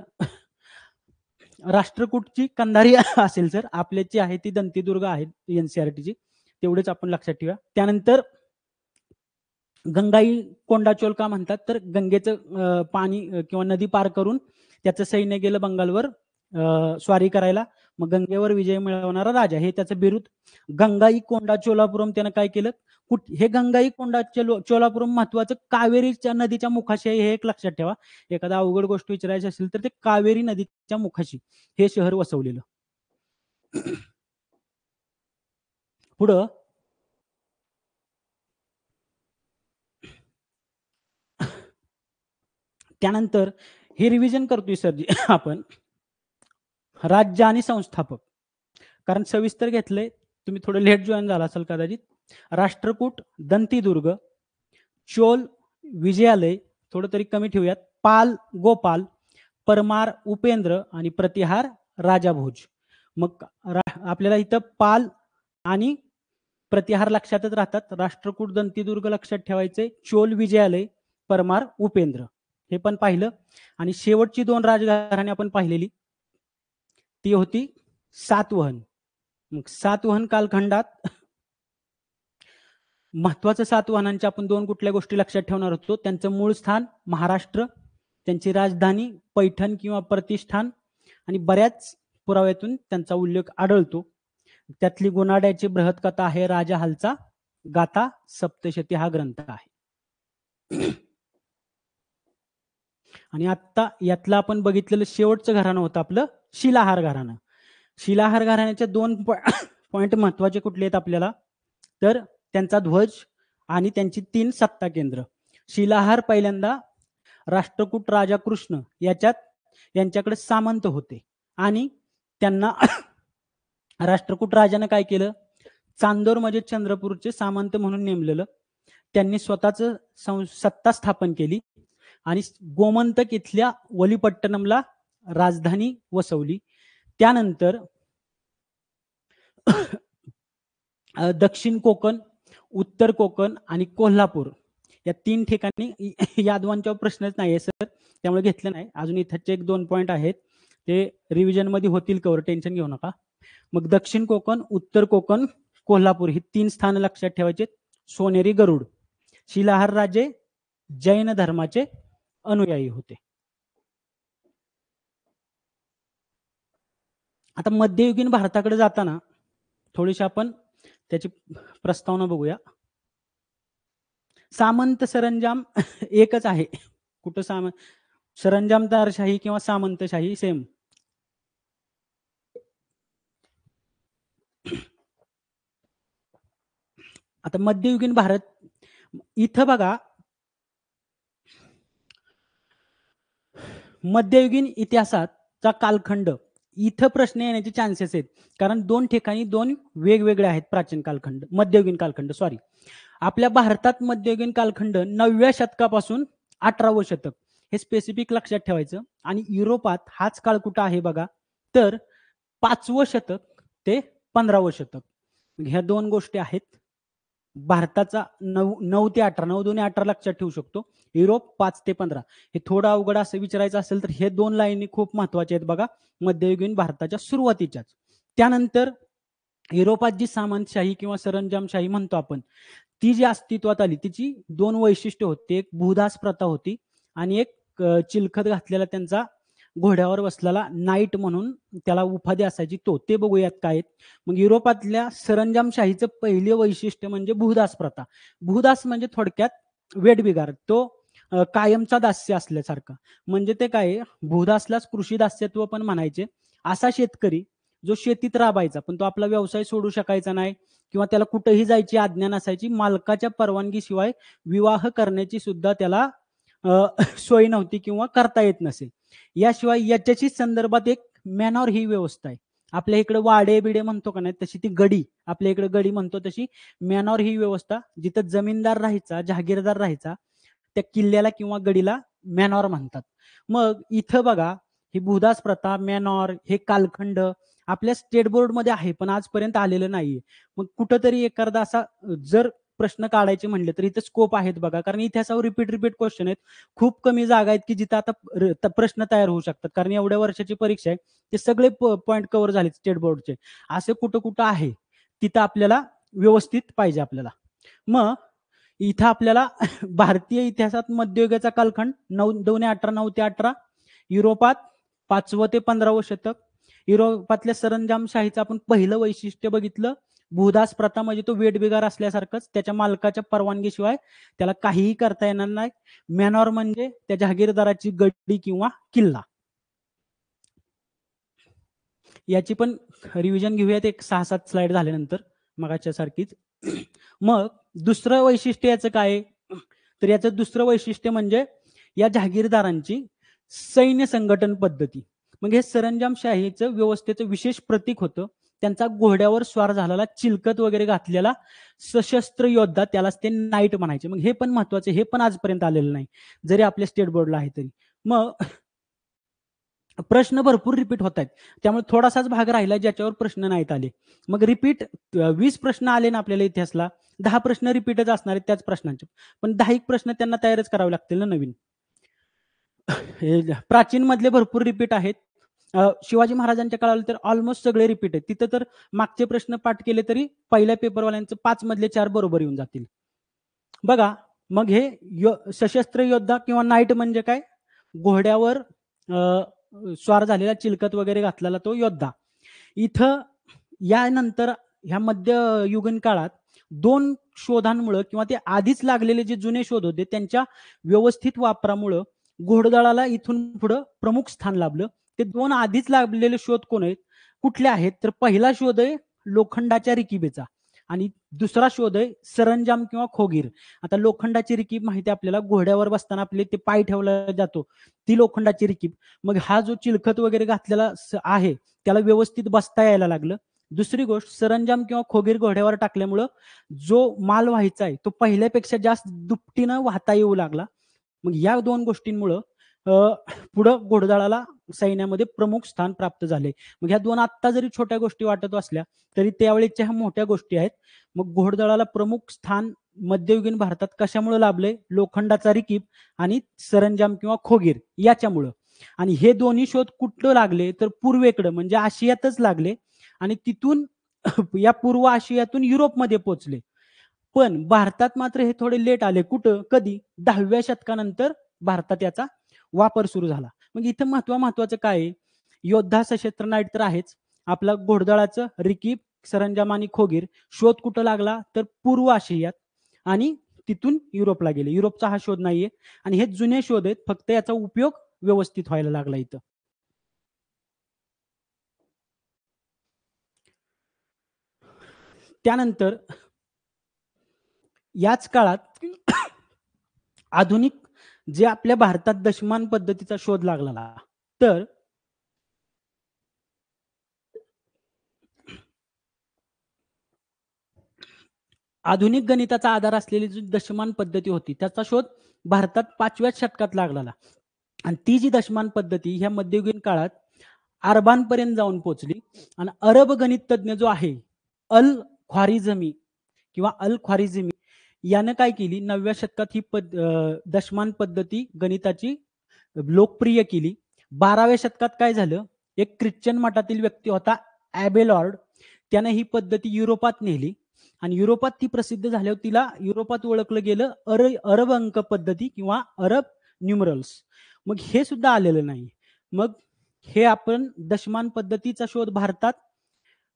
राष्ट्रकूटची कंधारी असेल सर, आपल्याची आहे ती दंतीदुर्ग आहे एनसीआरटीची, तेवढेच आपण लक्षात ठेवा. त्यानंतर गंगाई कोंडा चोल का म्हणतात, तर गंगेचं पाणी किंवा नदी पार करून त्याचं सैन्य गेलं बंगालवर स्वारी करायला, मग गंगेवर विजय मिळवणारा राजा, हे त्याचं बिरुद. गंगाई कोंडा चोलापुरम त्यानं काय केलं, हे गंगाई कोंडा चोलापुरम महत्वाचं कावेरीच्या नदीच्या मुखाशी आहे, हे एक लक्षात ठेवा. एखादा अवघड गोष्ट विचारायची असेल तर ते कावेरी नदीच्या मुखाशी हे शहर वसवलेलं. पुढं त्यानंतर हे रिव्हिजन करतोय सर आपण राज्य आणि संस्थापक, कारण सविस्तर घेतलंय, तुम्ही थोडं लेट जॉईन झाला असाल कदाचित. राष्ट्रकूट दंतीदुर्ग, चोल विजयालय थोडं तरी कमी ठेवूयात, पाल गोपाल, परमार उपेंद्र आणि प्रतिहार राजाभोज. मग आपल्याला इथं पाल आणि प्रतिहार लक्षातच राहतात. राष्ट्रकूट दंतीदुर्ग लक्षात ठेवायचे, चोल विजयालय, परमार उपेंद्र हे पण पाहिलं. आणि शेवटची दोन राजघराणे आपण पाहिलेली ती होती सातवहन. मग सातवहन कालखंडात महत्वाचं सातवाहनांच्या आपण दोन कुठल्या गोष्टी लक्षात ठेवणार होतो, त्यांचं मूळ स्थान महाराष्ट्र, त्यांची राजधानी पैठण किंवा प्रतिष्ठान, आणि बऱ्याच पुराव्यातून त्यांचा उल्लेख आढळतो. त्यातली गुणाड्याची बृहत कथा आहे राजा हालचा गाथा सप्तशती हा ग्रंथ आहे. आणि आता यातलं आपण बघितलेलं शेवटचं घराणं होतं आपलं शिलाहार घराणं. शिलाहार घराण्याचे दोन पॉइंट महत्वाचे कुठले आहेत आपल्याला, तर त्यांचा ध्वज आणि त्यांची 3 सत्ता केंद्र. शिलाहार पहिल्यांदा राष्ट्रकूट राजा कृष्ण यांच्याकडे सामंत होते आणि त्यांना राष्ट्रकूट राजाने काय केलं, चांदोर म्हणजे चंद्रपूरचे सामंत म्हणून नेमलेलं. त्यांनी स्वतःच सत्ता स्थापन केली आणि गोमंतक इथल्या वलीपट्टणमला राजधानी वसवली. त्यानंतर दक्षिण कोकण, उत्तर कोकण आणि कोल्हापूर या 3 ठिकाणी यादवांच्या प्रश्नच नाही सर, त्यामुळे घेतलं नाही. अजून इथचे 1-2 पॉइंट आहेत, ते रिव्हिजन मध्ये होतील कवर, टेन्शन घेऊ नका. मग दक्षिण कोकण, उत्तर कोकण, कोल्हापूर ही 3 स्थान लक्षात ठेवायचे. सोनेरी गरुड. शिलाहार राजे जैन धर्माचे अनुयायी होते. आता मध्ययुगीन भारताकडे जाताना थोडीशी आपण त्याची प्रस्तावना बघूया. सामंत सरंजाम एकच आहे, कुठं सरंजामदारशाही किंवा सामंतशाही सेम. आता मध्ययुगीन भारत इथं बघा, मध्ययुगीन इतिहासाचा कालखंड इथं प्रश्न येण्याचे चान्सेस आहेत, कारण 2 ठिकाणी 2 वेगवेगळे आहेत प्राचीन कालखंड, मध्ययुगीन कालखंड. सॉरी, आपल्या भारतात मध्ययुगीन कालखंड 9व्या शतकापासून 18वं शतक हे स्पेसिफिक लक्षात ठेवायचं. आणि युरोपात हाच काळ कुठं आहे बघा, तर 5वं शतक ते 15वं शतक. ह्या 2 गोष्टी आहेत. भारताचा 9 ते 18, 9 2 18 लक्षात ठेवू शकतो. युरोप 5 ते 15. हे थोडं अवघड असं विचारायचं असेल तर हे 2 लाईनी खूप महत्वाच्या आहेत बघा, मध्ययुगीन भारताच्या सुरुवातीच्याच. त्यानंतर युरोपात जी सामंतशाही किंवा सरंजामशाही म्हणतो आपण, ती जी अस्तित्वात आली तिची 2 वैशिष्ट्य होती. एक भूदास प्रथा होती आणि एक चिलखत घातलेला त्यांचा घोड्यावर बसलेला नाईट म्हणून त्याला उपाधी असायची तो. ते बघूयात काय. मग युरोपातल्या सरंजामशाहीचं पहिले वैशिष्ट्य म्हणजे भूदास प्रथा. भूदास म्हणजे थोडक्यात वेठबिगार तो कायमचा दास्य असल्यासारखा. म्हणजे ते काय आहे, भूदासलाच कृषी दास्यत्व पण म्हणायचे. असा शेतकरी जो शेतीत राबायचा, पण तो आपला व्यवसाय सोडू शकायचा नाही किंवा त्याला कुठेही जायची आज्ञा नसायची. मालकाच्या परवानगीशिवाय विवाह करण्याची सुद्धा त्याला सोय नव्हती किंवा करता येत नसे. याशिवाय याच्याशी संदर्भात एक मॅनॉर ही व्यवस्था आहे. आपल्या इकडे वाडे-बिडे म्हणतो का नाही, तशी ती गडी, आपल्या इकडे गडी म्हणतो तशी मॅनॉर ही व्यवस्था, जिथं जमीनदार राहायचा, जहागीरदार राहायचा, त्या किल्ल्याला किंवा गडीला मॅनॉर म्हणतात. मग इथं बघा, ही भूदास प्रथा, मॅनॉर हे कालखंड आपल्या स्टेट बोर्डमध्ये आहे, पण आजपर्यंत आलेलं नाहीये. मग कुठेतरी एखादा असा जर प्रश्न काढायचे म्हणले तर इथे स्कोप आहेत बघा, कारण इतिहासावर रिपीट क्वेश्चन आहेत. खूप कमी जागा आहेत की जिथं आता प्रश्न तयार होऊ शकतात, कारण एवढ्या वर्षाची परीक्षा आहे. ते सगळे पॉईंट कव्हर झाले स्टेट बोर्डचे. असे कुठं कुठं आहे तिथं आपल्याला व्यवस्थित पाहिजे आपल्याला. मग इथं आपल्याला भारतीय इतिहासात मध्ययुगाचा कालखंड 9 ते 18, युरोपात 5व ते 15व शतक. युरोपातल्या सरंजामशाहीचं आपण पहिलं वैशिष्ट्य बघितलं. भूदास प्रथा म्हणजे तो वेठबिगार असल्यासारखंच, त्याच्या मालकाच्या परवानगीशिवाय त्याला काहीही करता येणार नाही. मॅनॉर म्हणजे त्या जहागीरदाराची गडी किंवा किल्ला. याची पण रिव्हिजन घेऊयात एक 6-7 स्लाइड झाल्यानंतर मगाच्या सारखीच. मग दुसरं वैशिष्ट्य याचं काय आहे? तर याचं दुसरं वैशिष्ट्य म्हणजे या जहागीरदारांची सैन्य संघटन पद्धती. मग हे सरंजामशाहीचं व्यवस्थेचं विशेष प्रतीक होतं. त्यांचा घोड्यावर स्वार झालेला, चिलखत वगैरे घातलेला सशस्त्र योद्धा, त्यालाच ते नाईट म्हणायचे. मग हे पण महत्वाचं, हे पण आजपर्यंत आलेलं नाही, जरी आपल्या स्टेट बोर्डला आहे तरी. मग प्रश्न भरपूर रिपीट होत आहेत, त्यामुळे थोडासाच भाग राहिला ज्याच्यावर प्रश्न नाहीत आले. मग रिपीट 20 प्रश्न आले ना आपल्याला इतिहासला, 10 प्रश्न रिपीटच असणार आहेत त्याच प्रश्नांचे, पण 10 प्रश्न त्यांना तयारच करावे लागतील ना नवीन. प्राचीन मधले भरपूर रिपीट आहेत. शिवाजी महाराजांच्या काळाला तर ऑलमोस्ट सगळे रिपीट आहेत. तिथं तर मागचे प्रश्न पाठ केले तरी पहिल्या पेपरवाल्यांचं 5 मधले 4 बरोबर येऊन जातील. बघा, मग हे सशस्त्र योद्धा किंवा नाईट म्हणजे काय? घोड्यावर स्वार झालेला, चिलखत वगैरे घातलेला तो योद्धा. इथं यानंतर ह्या मध्ययुगीन काळात 2 शोधांमुळे किंवा ते आधीच लागलेले जे जुने शोध होते त्यांच्या व्यवस्थित वापरामुळं घोडदळाला इथून पुढं प्रमुख स्थान लाभलं. ते 2 आधीच लाभलेले शोध कोण आहेत? कुठले आहेत? तर पहिला शोध आहे लोखंडाच्या रिकिबीचा आणि दुसरा शोध आहे सरंजाम किंवा खोगीर. आता लोखंडाची रिकीब माहिती आपल्याला, घोड्यावर बसताना आपले ते पाय ठेवला जातो, ती लोखंडाची रिकीब. मग हा जो चिलखत वगैरे घातलेला आहे त्याला व्यवस्थित बसता यायला लागलं. दुसरी गोष्ट, सरंजाम किंवा खोगीर घोड्यावर टाकल्यामुळं जो माल व्हायचा आहे तो पहिल्यापेक्षा जास्त दुपटीनं वाहता येऊ लागला. मग या 2 गोष्टींमुळं पुढं घोडदळाला सैन्यामध्ये प्रमुख स्थान प्राप्त झाले. मग ह्या 2 आत्ता जरी छोट्या गोष्टी वाटत असल्या तरी त्यावेळेच्या ह्या मोठ्या गोष्टी आहेत. मग घोडदळाला प्रमुख स्थान मध्ययुगीन भारतात कशामुळे लाभले? लोखंडाचा रिकीब आणि सरंजाम किंवा खोगीर याच्यामुळं. आणि हे दोन्ही शोध कुठं लागले? तर पूर्वेकडं म्हणजे आशियातच लागले आणि तिथून या पूर्व आशियातून युरोपमध्ये पोहोचले. पण भारतात मात्र हे थोडे लेट आले. कुठं? कधी? 10व्या शतकानंतर भारतात याचा वापर सुरू झाला. मग इथं महत्वाचं काय आहे? योद्धा, सशस्त्र, नाईट तर आहेच. आपला घोडदळाचं रिकीब, सरंजाम आणि खोगीर शोध कुठं लागला? तर पूर्व आशियात आणि तिथून युरोपला गेले. युरोपचा हा शोध नाहीये आणि हे जुने शोध आहेत, फक्त याचा उपयोग व्यवस्थित व्हायला लागला इथं. त्यानंतर याच काळात आधुनिक जे आपल्या भारतात दशमान पद्धतीचा शोध लागला. तर आधुनिक गणिताचा आधार असलेली जी दशमान पद्धती होती त्याचा शोध भारतात 5व्या शतकात लागला आणि ती जी दशमान पद्धती ह्या मध्ययुगीन काळात अरबांपर्यंत जाऊन पोहोचली आणि अरब गणित तज्ञ जो आहे अल ख्वारिझमी किंवा अल ख्वारिझमी यानं काय केली? 9व्या शतकात ही दशमान पद्धती गणिताची लोकप्रिय केली. 12व्या शतकात काय झालं? एक ख्रिश्चन मठातील व्यक्ती होता ॲबेलॉर्ड, त्याने ही पद्धती युरोपात नेली आणि युरोपात ती प्रसिद्ध झाल्यावर तिला युरोपात ओळखलं गेलं अरब अंक पद्धती किंवा अरब न्यूमरल्स. मग हे सुद्धा आलेलं नाही. मग हे आपण दशमान पद्धतीचा शोध भारतात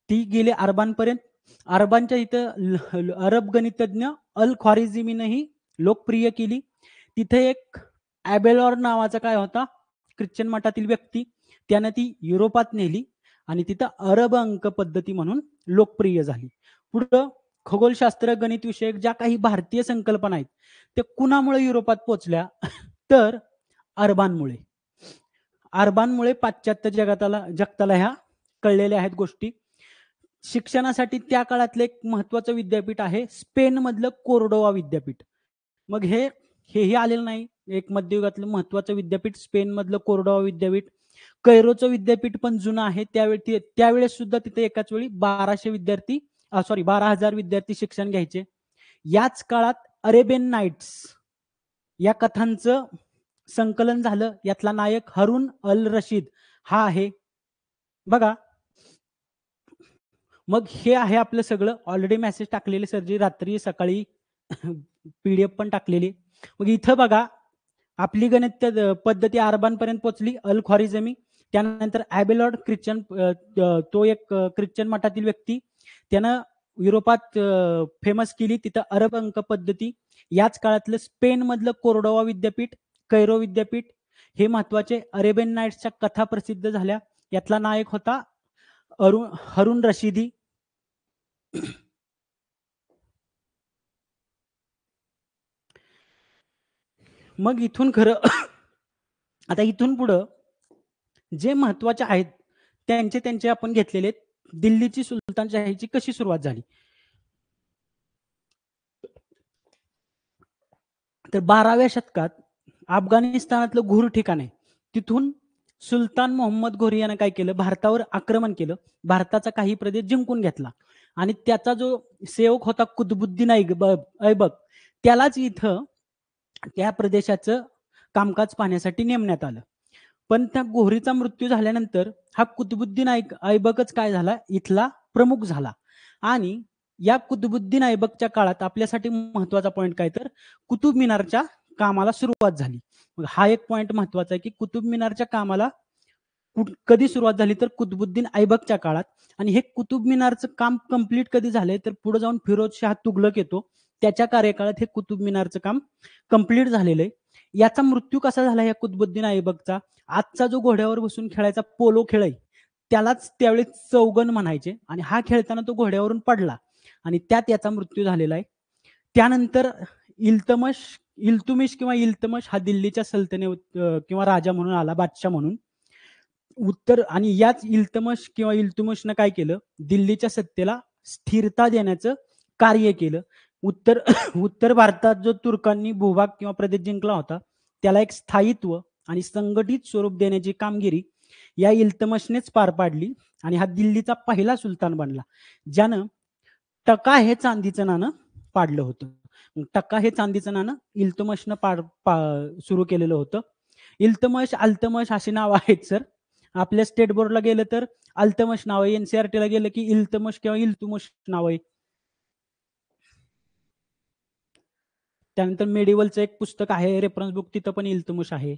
ती गेले अरबांपर्यंत. अरबांच्या इथं अरब गणितज्ञ अल ख्वारिझमीनंही लोकप्रिय केली. तिथे एक ॲबेलॉर नावाचा काय होता ख्रिश्चन मठातील व्यक्ती, त्यानं ती युरोपात नेली आणि तिथं अरब अंक पद्धती म्हणून लोकप्रिय झाली. पुढं खगोलशास्त्र, गणित विषयक ज्या काही भारतीय संकल्पना आहेत त्या कुणामुळे युरोपात पोहोचल्या तर अरबांमुळे. अरबांमुळे पाश्चात्य जगताला ह्या कळलेल्या आहेत गोष्टी. शिक्षणासाठी त्या काळातलं एक महत्वाचं विद्यापीठ आहे स्पेन मधलं कोर्डोवा विद्यापीठ. मग हेही आलेलं नाही. एक मध्ययुगातलं महत्वाचं विद्यापीठ स्पेन मधलं कोर्डोवा विद्यापीठ. कैरोचं विद्यापीठ पण जुनं आहे. त्यावेळेस सुद्धा तिथे एकाच वेळी 12,000 विद्यार्थी शिक्षण घ्यायचे. याच काळात अरेबियन नाईट्स या कथांचं संकलन झालं. यातला नायक हारून अल रशीद हा आहे बघा. मग हे आहे आपलं सगळं. ऑलरेडी मेसेज टाकलेले सरजी रात्री सकाळी पीडीएफ पण टाकलेली. मग इथं बघा आपली गणित पद्धती अरबांपर्यंत पोहोचली. अल ख्वारिझमी, त्यानंतर ॲबेलॉर्ड ख्रिश्चन, तो एक ख्रिश्चन मठातील व्यक्ती, त्यानं युरोपात फेमस केली. तिथं अरब अंक पद्धती. याच काळातलं स्पेन मधलं कोर्डोवा विद्यापीठ, कैरो विद्यापीठ हे महत्वाचे. अरेबियन नाईट्सच्या कथा प्रसिद्ध झाल्या. यातला नायक होता हारून रशिदी. मग इथून खरं आता इथून पुढं जे महत्वाचे आहेत त्यांचे आपण घेतलेले. दिल्लीची सुलतानशाहीची कशी सुरुवात झाली तर 12व्या शतकात अफगाणिस्तानातलं घोर ठिकाण आहे. तिथून सुलतान मोहम्मद घोरी यानं काय केलं, भारतावर आक्रमण केलं. भारताचा काही प्रदेश जिंकून घेतला आणि त्याचा जो सेवक होता कुतुबुद्दीन ऐबक, त्यालाच इथं त्या प्रदेशाचं कामकाज पाहण्यासाठी नेमण्यात आलं. पण त्या घोरीचा मृत्यू झाल्यानंतर हा कुतुबुद्दीन ऐबकच काय झाला, इथला प्रमुख झाला. आणि या कुतुबुद्दीन ऐबकच्या काळात आपल्यासाठी महत्वाचा पॉईंट काय तर कुतुब मिनारच्या कामाला सुरुवात झाली. मग हा एक पॉईंट महत्वाचा आहे की कुतुब मिनारच्या कामाला कधी सुरुवात झाली तर कुतुबुद्दीन ऐबकच्या काळात. आणि हे कुतुब मिनारचं काम कंप्लीट कधी झालंय तर पुढे जाऊन फिरोजशाह तुगलक येतो, त्याच्या कार्यकाळात हे कुतुब मिनारचं काम कंप्लीट झालेलं आहे. याचा मृत्यू कसा झाला या कुतुबुद्दीन ऐबकचा, आजचा जो घोड्यावर बसून खेळायचा पोलो खेळ आहे त्यालाच त्यावेळी चौगन म्हणायचे. आणि हा खेळताना तो घोड्यावरून पडला आणि त्यात याचा मृत्यू झालेला आहे. त्यानंतर इल्तुमिश हा दिल्लीच्या सल्तनत किंवा राजा म्हणून आला, बादशाह म्हणून. आणि याच इल्तुमिशनं काय केलं, दिल्लीच्या सत्तेला स्थिरता देण्याचं कार्य केलं. उत्तर भारतात जो तुर्कांनी भूभाग किंवा प्रदेश जिंकला होता त्याला एक स्थायित्व आणि संघटित स्वरूप देण्याची कामगिरी या इल्तुमिशनेच पार पाडली. आणि हा दिल्लीचा पहिला सुलतान बनला ज्यानं टका हे चांदीचं नाणं पाडलं होतं. टक्का हे चांदीचं नाणं इल्तुमिशनं सुरू केलेलं होतं. अल्तमश अशी नाव आहेत सर. आपल्या स्टेट बोर्डला गेलं तर अल्तमश नाव आहे, एनसीआरटीला गेलं की इल्तमश किंवा इल्तुमिश नाव आहे. त्यानंतर मेडिवलचं एक पुस्तक आहे रेफरन्स बुक, तिथं पण इल्तुमिश आहे.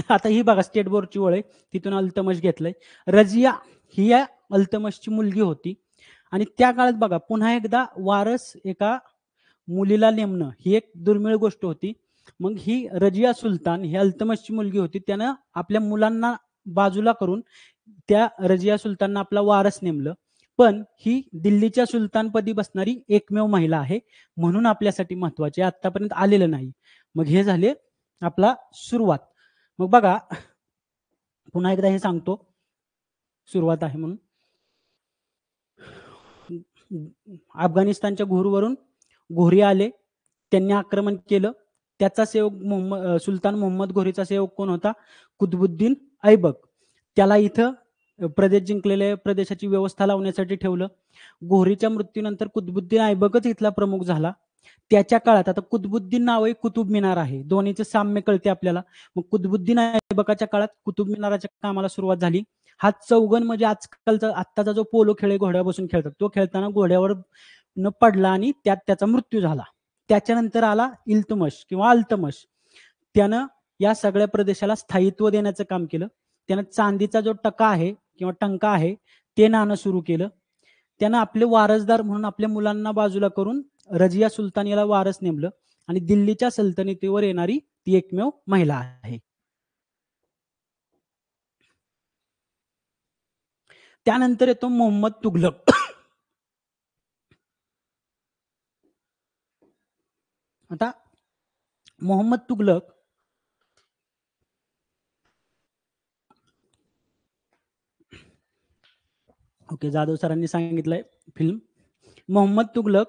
आता ही बघा स्टेट बोर्डची ओळ आहे, तिथून अल्तमश घेतलंय. रजिया ही या अल्तमशची मुलगी होती. आणि त्या काळात बघा पुन्हा एकदा वारस एका मुलीला नेमणं ही एक दुर्मिळ गोष्ट होती. मग ही रजिया सुलतान ही अल्तमशची मुलगी होती. त्यानं आपल्या मुलांना बाजूला करून त्या रजिया सुलताननं आपला वारस नेमलं. पण ही दिल्लीच्या सुलतानपदी बसणारी एकमेव महिला आहे म्हणून आपल्यासाठी महत्वाची, आतापर्यंत आलेलं नाही. मग हे झाले आपला सुरुवात. मग बघा पुन्हा एकदा हे सांगतो सुरुवात आहे म्हणून. अफगाणिस्तानच्या घोरवरून घोरी आले, त्यांनी आक्रमण केलं. त्याचा सेवक सुलतान मोहम्मद घोरीचा सेवक कोण होता, कुतुबुद्दीन ऐबक. त्याला इथं प्रदेश जिंकलेल्या प्रदेशाची व्यवस्था लावण्यासाठी ठेवलं. घोरीच्या मृत्यूनंतर कुतुबुद्दीन ऐबकच इथला प्रमुख झाला. त्याच्या काळात आता कुतुबुद्दीन नाव आहे, कुतुब मिनार आहे, दोन्हीचं साम्य कळते आपल्याला. मग कुतुबुद्दीन ऐबकाच्या काळात कुतुब मिनाराच्या कामाला सुरुवात झाली. हा चौगन म्हणजे आजकालचा आत्ताचा जो पोलो खेळ घोड्यावर बसून खेळतात तो खेळताना घोड्यावर न पडला आणि त्यात त्याचा मृत्यू झाला. त्याच्यानंतर आला इल्तुमिश किंवा अल्तमश. त्यानं या सगळ्या प्रदेशाला स्थायित्व देण्याचं काम केलं. त्यानं चांदीचा जो टका आहे किंवा टंका आहे ते नाणं सुरू केलं. त्यानं आपले वारसदार म्हणून आपल्या मुलांना बाजूला करून रजिया सुलतानीला वारस नेमलं आणि दिल्लीच्या सल्तनतीवर येणारी ती एकमेव महिला आहे. त्यानंतर येतो मोहम्मद तुघलक. आता मोहम्मद तुघलक ओके, जाधव सरांनी सांगितलंय फिल्म. मोहम्मद तुघलक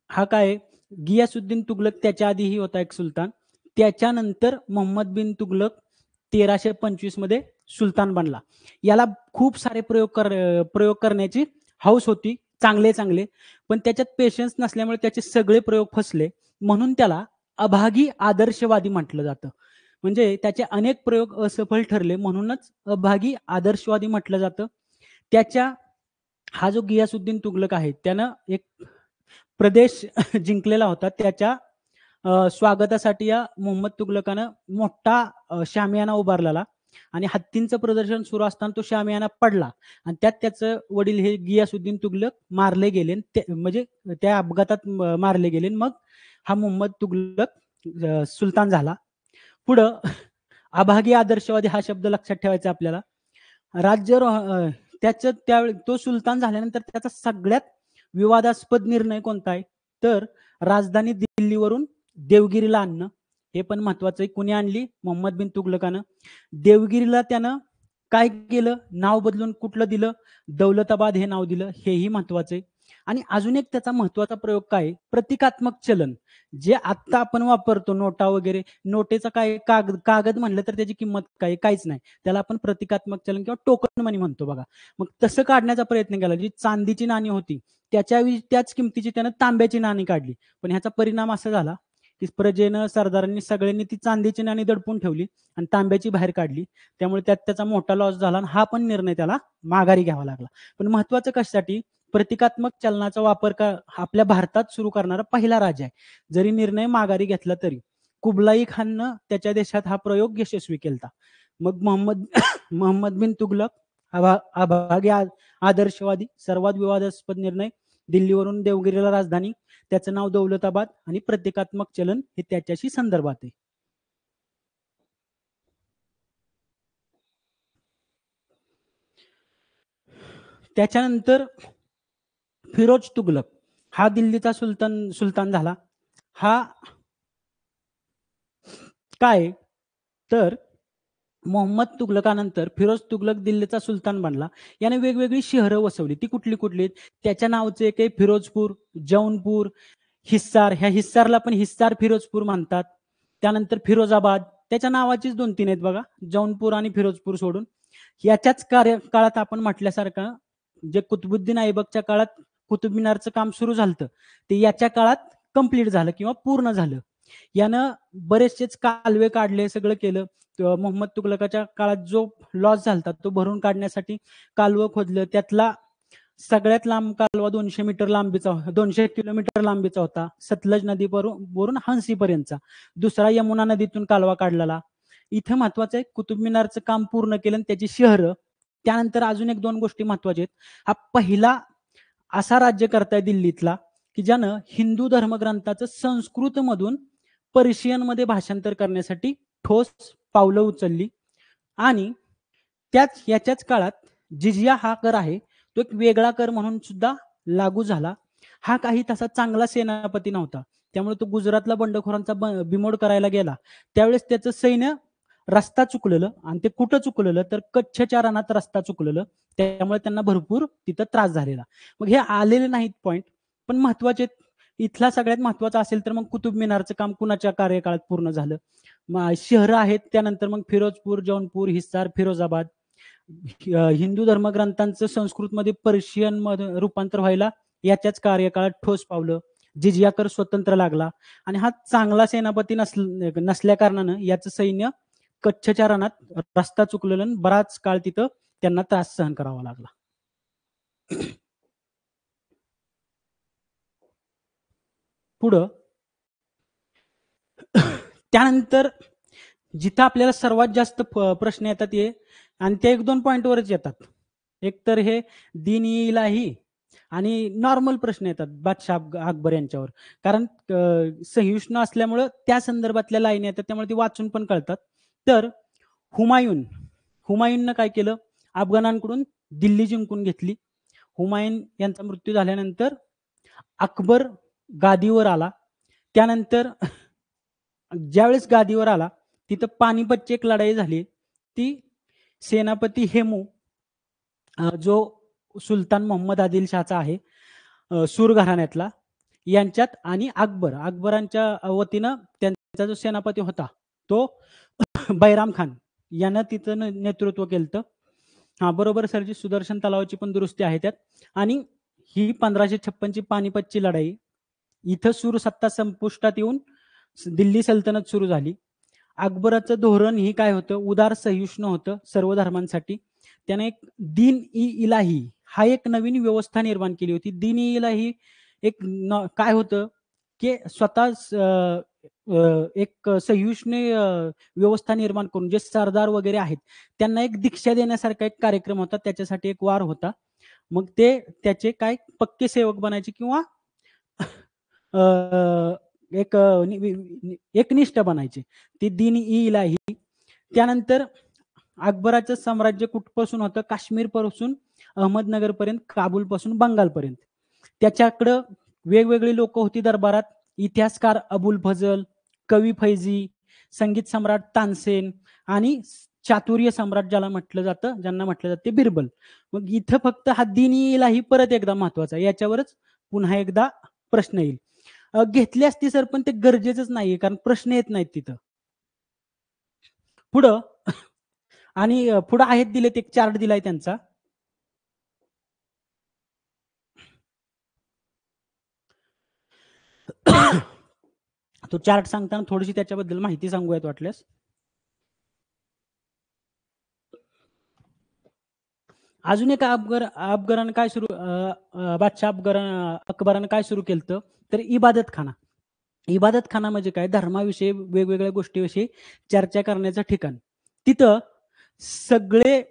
हा काय, गियासुद्दीन तुघलक त्याच्या आधीही होता एक सुलतान. त्याच्यानंतर मोहम्मद बिन तुघलक 1325 मध्ये सुलतान बनला. याला खूप सारे प्रयोग करण्याची हौस होती, चांगले चांगले, पण त्याच्यात पेशन्स नसल्यामुळे त्याचे सगळे प्रयोग फसले. म्हणून त्याला अभागी आदर्शवादी म्हटलं जातं. म्हणजे त्याचे अनेक प्रयोग असफल ठरले, म्हणूनच अभागी आदर्शवादी म्हटलं जातं. त्याच्या हा जो गियासुद्दीन तुघलक आहे त्यानं एक प्रदेश जिंकलेला होता. त्याच्या स्वागतासाठी या मोहम्मद तुघलकानं मोठा शामियाना उभारलेला आणि हत्तींचं प्रदर्शन सुरू असताना तो शामियाना पडला आणि त्यात त्याचं वडील हे गियासुद्दीन तुघलक मारले गेले, म्हणजे त्या अपघातात मारले गेले. मग हा मोहम्मद तुघलक सुलतान झाला. पुढं अभागी आदर्शवादी हा शब्द लक्षात ठेवायचा आपल्याला. राज्य त्याचं त्यावेळी तो सुलतान झाल्यानंतर त्याचा सगळ्यात विवादास्पद निर्णय कोणता आहे, तर राजधानी दिल्लीवरून देवगिरीला आणणं. हे पण महत्वाचं आहे. कुणी आणली? मोहम्मद बिन तुघलकानं. देवगिरीला त्यानं काय केलं? नाव बदलून कुठलं दिलं? दौलताबाद हे नाव दिलं. हेही महत्वाचं आहे. आणि अजून एक त्याचा महत्वाचा प्रयोग काय, प्रतिकात्मक चलन. जे आत्ता आपण वापरतो नोटा वगैरे, नोटेचा काय कागद म्हणलं तर त्याची किंमत काय, काहीच नाही. त्याला आपण प्रतिकात्मक चलन किंवा टोकन मनी म्हणतो बघा. मग तसं काढण्याचा प्रयत्न केला. जी चांदीची नाणी होती त्याच किमतीची त्यानं तांब्याची नाणी काढली. पण ह्याचा परिणाम असा झाला की प्रजेनं, सरदारांनी सगळ्यांनी ती चांदीची नाणी दडपून ठेवली आणि तांब्याची बाहेर काढली. त्यामुळे त्यात त्याचा मोठा लॉस झाला आणि हा पण निर्णय त्याला माघारी घ्यावा लागला. पण महत्वाचं कशासाठी, प्रतिकात्मक चलनाचा वापर आपल्या भारतात सुरू करणारा पहिला राजा आहे. जरी निर्णय माघारी घेतला तरी कुबलाई खाननं त्याच्या देशात हा प्रयोग यशस्वी केला. मग मोहम्मद बिन तुघलक अभागी आदर्शवादी, सर्वात विवादास्पद निर्णय, दिल्लीवरून देवगिरीला राजधानी, त्याचं नाव दौलताबाद आणि प्रतिकात्मक चलन हे त्याच्याशी संदर्भात आहे. त्याच्यानंतर फिरोज तुघलक हा दिल्लीचा सुलतान झाला. हा काय, तर मोहम्मद तुघलकानंतर फिरोज तुघलक दिल्लीचा सुलतान बनला. याने वेगवेगळी शहरं वसवली. ती कुठली कुठली? त्याच्या नावचे एक आहे फिरोजपूर, जौनपूर, हिस्सार. ह्या हिस्सारला पण हिस्सार फिरोजपूर म्हणतात. त्यानंतर फिरोजाबाद, त्याच्या नावाचीच 2-3 आहेत बघा, जौनपूर आणि फिरोजपूर सोडून. याच्याच काळात आपण म्हटल्यासारखं जे कुतुबुद्दीन ऐबकच्या काळात कुतुब मिनारचं काम सुरू झालं ते याच्या काळात कंप्लीट झालं किंवा पूर्ण झालं. यानं बरेचसेच कालवे काढले, सगळं केलं. मोहम्मद तुघलकाच्या काळात जो लॉस झाला तो भरून काढण्यासाठी कालवं खोदलं. त्यातला सगळ्यात लांब कालवा 200 मीटर लांबीचा, 200 किलोमीटर लांबीचा होता, सतलज नदीवरून हंसीपर्यंतचा. दुसरा यमुना नदीतून कालवा काढलेला. इथं महत्वाचं आहे, कुतुब मिनारचं काम पूर्ण केलं आणि त्याची शहरं. त्यानंतर अजून 1-2 गोष्टी महत्वाच्या आहेत. हा पहिला असा राज्यकर्ता आहे दिल्लीतला की ज्यानं हिंदू धर्मग्रंथाचं संस्कृत मधून पर्शियन मध्ये भाषांतर करण्यासाठी ठोस पावलं उचलली. आणि याच्याच काळात जिजिया हा कर आहे तो एक वेगळा कर म्हणून सुद्धा लागू झाला. हा काही तसा चांगला सेनापती नव्हता, त्यामुळे तो गुजरातला बंडखोरांचा बिमोड करायला गेला. त्यावेळेस त्याचं सैन्य रस्ता चुकलेलं, आणि ते कुठं चुकलेलं तर कच्छच्या रणात रस्ता चुकलेलं. त्यामुळे त्यांना भरपूर तिथं त्रास झालेला. मग हे आलेले नाहीत पॉइंट, पण महत्वाचे. इथला सगळ्यात महत्वाचा असेल तर मग कुतुब मिनारचं काम कुणाच्या कार्यकाळात पूर्ण झालं. शहरं आहेत त्यानंतर मग फिरोजपूर, जौनपूर, हिस्सार, फिरोजाबाद. हिंदू धर्मग्रंथांचं संस्कृतमध्ये पर्शियन मध्ये रूपांतर व्हायला याच्याच कार्यकाळात ठोस पावलं. जिजिया कर स्वतंत्र लागला आणि हा चांगला सेनापती नसल्या कारणानं याचं सैन्य कच्छच्या रणात रस्ता चुकलेला, बराच काळ तिथं त्यांना त्रास सहन करावा लागला. पुढं त्यानंतर जिथं आपल्याला सर्वात जास्त प्रश्न येतात आणि ते 1-2 पॉइंटवरच येतात. एक तर हे दीन इलाही आणि नॉर्मल प्रश्न येतात बादशाह अकबर यांच्यावर. कारण सहिष्णू असल्यामुळं त्या संदर्भातल्या लाईनी येतात, त्यामुळे ते वाचून पण कळतात. तर हुमायून, हुमायूननं काय केलं? अफगाणांकडून दिल्ली जिंकून घेतली. हुमायून यांचा मृत्यू झाल्यानंतर अकबर गादीवर आला. त्यानंतर ज्यावेळेस गादीवर आला, तिथं पानिपतची एक लढाई झाली. ती सेनापती हेमू जो सुलतान मोहम्मद आदिल शहाचा आहे, सूर घराण्यातला, यांच्यात आणि अकबरांच्या वतीनं त्यांचा जो सेनापती होता, तो बैराम खान यानं तिथं नेतृत्व केलं. हां, बरोबर सरजी, सुदर्शन तलावाची पण दुरुस्ती आहे त्यात. आणि ही 1556 ची पानिपतची लढाई. इथं सूर सत्ता संपुष्टात येऊन दिल्ली सल्तनत सुरू झाली. अकबराचं धोरण ही काय होतं? उदार सहिष्णू होतं सर्व धर्मांसाठी. त्याने एक दीन-ई-इलाही हा एक नवीन व्यवस्था निर्माण केली होती. दीन-ई-इलाही एक काय होतं, की स्वतः एक सहिष्णू व्यवस्था निर्माण करून जे सरदार वगैरे आहेत, त्यांना एक दीक्षा देण्यासारखा एक कार्यक्रम होता. त्याच्यासाठी एक वार होता. मग ते त्याचे काय पक्के सेवक बनायचे किंवा एक एकनिष्ठ बनायचे. ते दीन-ई-इलाही. त्यानंतर अकबराचं साम्राज्य कुठपासून होतं? काश्मीरपासून अहमदनगरपर्यंत, काबूलपासून बंगालपर्यंत. त्याच्याकडं वेगवेगळी लोकं होती दरबारात. इतिहासकार अबुल फजल, कवी फैजी, संगीत सम्राट तानसेन आणि चातुर्य सम्राट ज्यांना म्हटलं जातं ते बिरबल. मग इथं फक्त हा दीन-ई-इलाही परत एकदा महत्वाचा आहे. याच्यावरच पुन्हा एकदा प्रश्न येईल. घेतली असती सर, पण ते गरजेचंच नाहीये, कारण प्रश्न येत नाहीत तिथं. पुढं आणि पुढं आहेत दिलेत, एक चार्ट दिलाय त्यांचा. तो चार्ट सांगताना थोडीशी त्याच्याबद्दल माहिती सांगूयात वाटल्यास. अजून एक अफगाणानं काय सुरू बादशाह अकबरानं काय सुरू केलं? तर इबादतखाना. इबादतखाना म्हणजे काय? धर्माविषयी, वेगवेगळ्या गोष्टीविषयी चर्चा करण्याचं ठिकाण. तिथं सगळे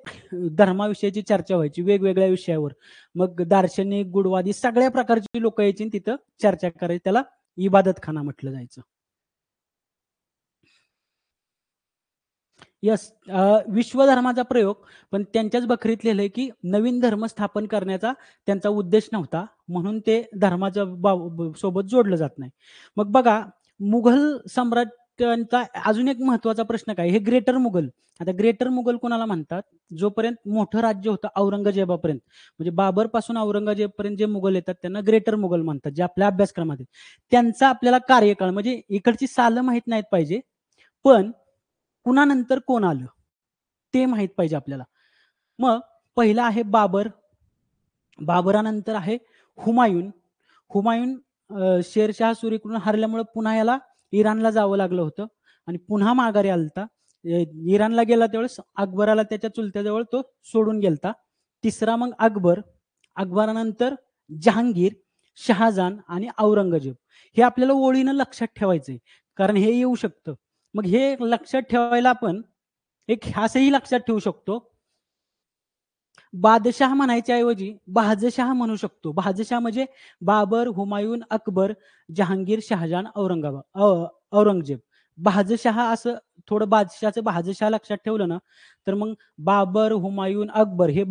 धर्माविषयीची चर्चा व्हायची वेगवेगळ्या विषयावर. मग दार्शनिक, गुडवादी सगळ्या प्रकारची लोक यायची आणि तिथं चर्चा करायची. त्याला इबादतखाना म्हटलं जायचं. यस, विश्व धर्माचा प्रयोग, पण त्यांच्याच बखरीत लिहिलंय की नवीन धर्म स्थापन करण्याचा त्यांचा उद्देश नव्हता, म्हणून ते धर्माच्या सोबत जोडलं जात नाही. मग बघा, मुघल सम्राटांचा अजून एक महत्वाचा प्रश्न काय? हे ग्रेटर मुघल. आता ग्रेटर मुघल कोणाला म्हणतात? जोपर्यंत मोठं राज्य होतं औरंगजेबापर्यंत, म्हणजे बाबर पासून औरंगजेबपर्यंत जे मुघल येतात त्यांना ग्रेटर मुघल म्हणतात, जे आपल्या अभ्यासक्रमात आहे. त्यांचा आपल्याला कार्यकाळ म्हणजे इकडची सालं माहित नाहीत पाहिजे, पण कुणानंतर कोण आलं ते माहित पाहिजे आपल्याला. मग पहिला आहे बाबर. बाबरानंतर आहे हुमायून. हुमायून शेरशाह सुरीकडून हरल्यामुळे पुन्हा याला इराणला जावं लागलं होतं आणि पुन्हा माघारी आलता. इराणला गेला त्यावेळेस अकबराला त्याच्या चुलत्याजवळ तो सोडून गेलता. तिसरा मग अकबर. अकबरानंतर जहांगीर, शहाजहान आणि औरंगजेब. हे आपल्याला ओळीनं लक्षात ठेवायचंय, कारण हे येऊ शकतं. मग हे लक्षात ठेवायला आपण एक असंही लक्षात ठेवू शकतो, बादशाह म्हणायच्या ऐवजी बहादशहा म्हणू शकतो. बहादशहा म्हणजे बाबर, हुमायून, अकबर, जहांगीर, शहाजहान, औरंगजेब. बहादशहा असं थोडं बादशहाचं बहादशहा लक्षात ठेवलं ना, तर मग बाबर, हुमायून, अकबर हे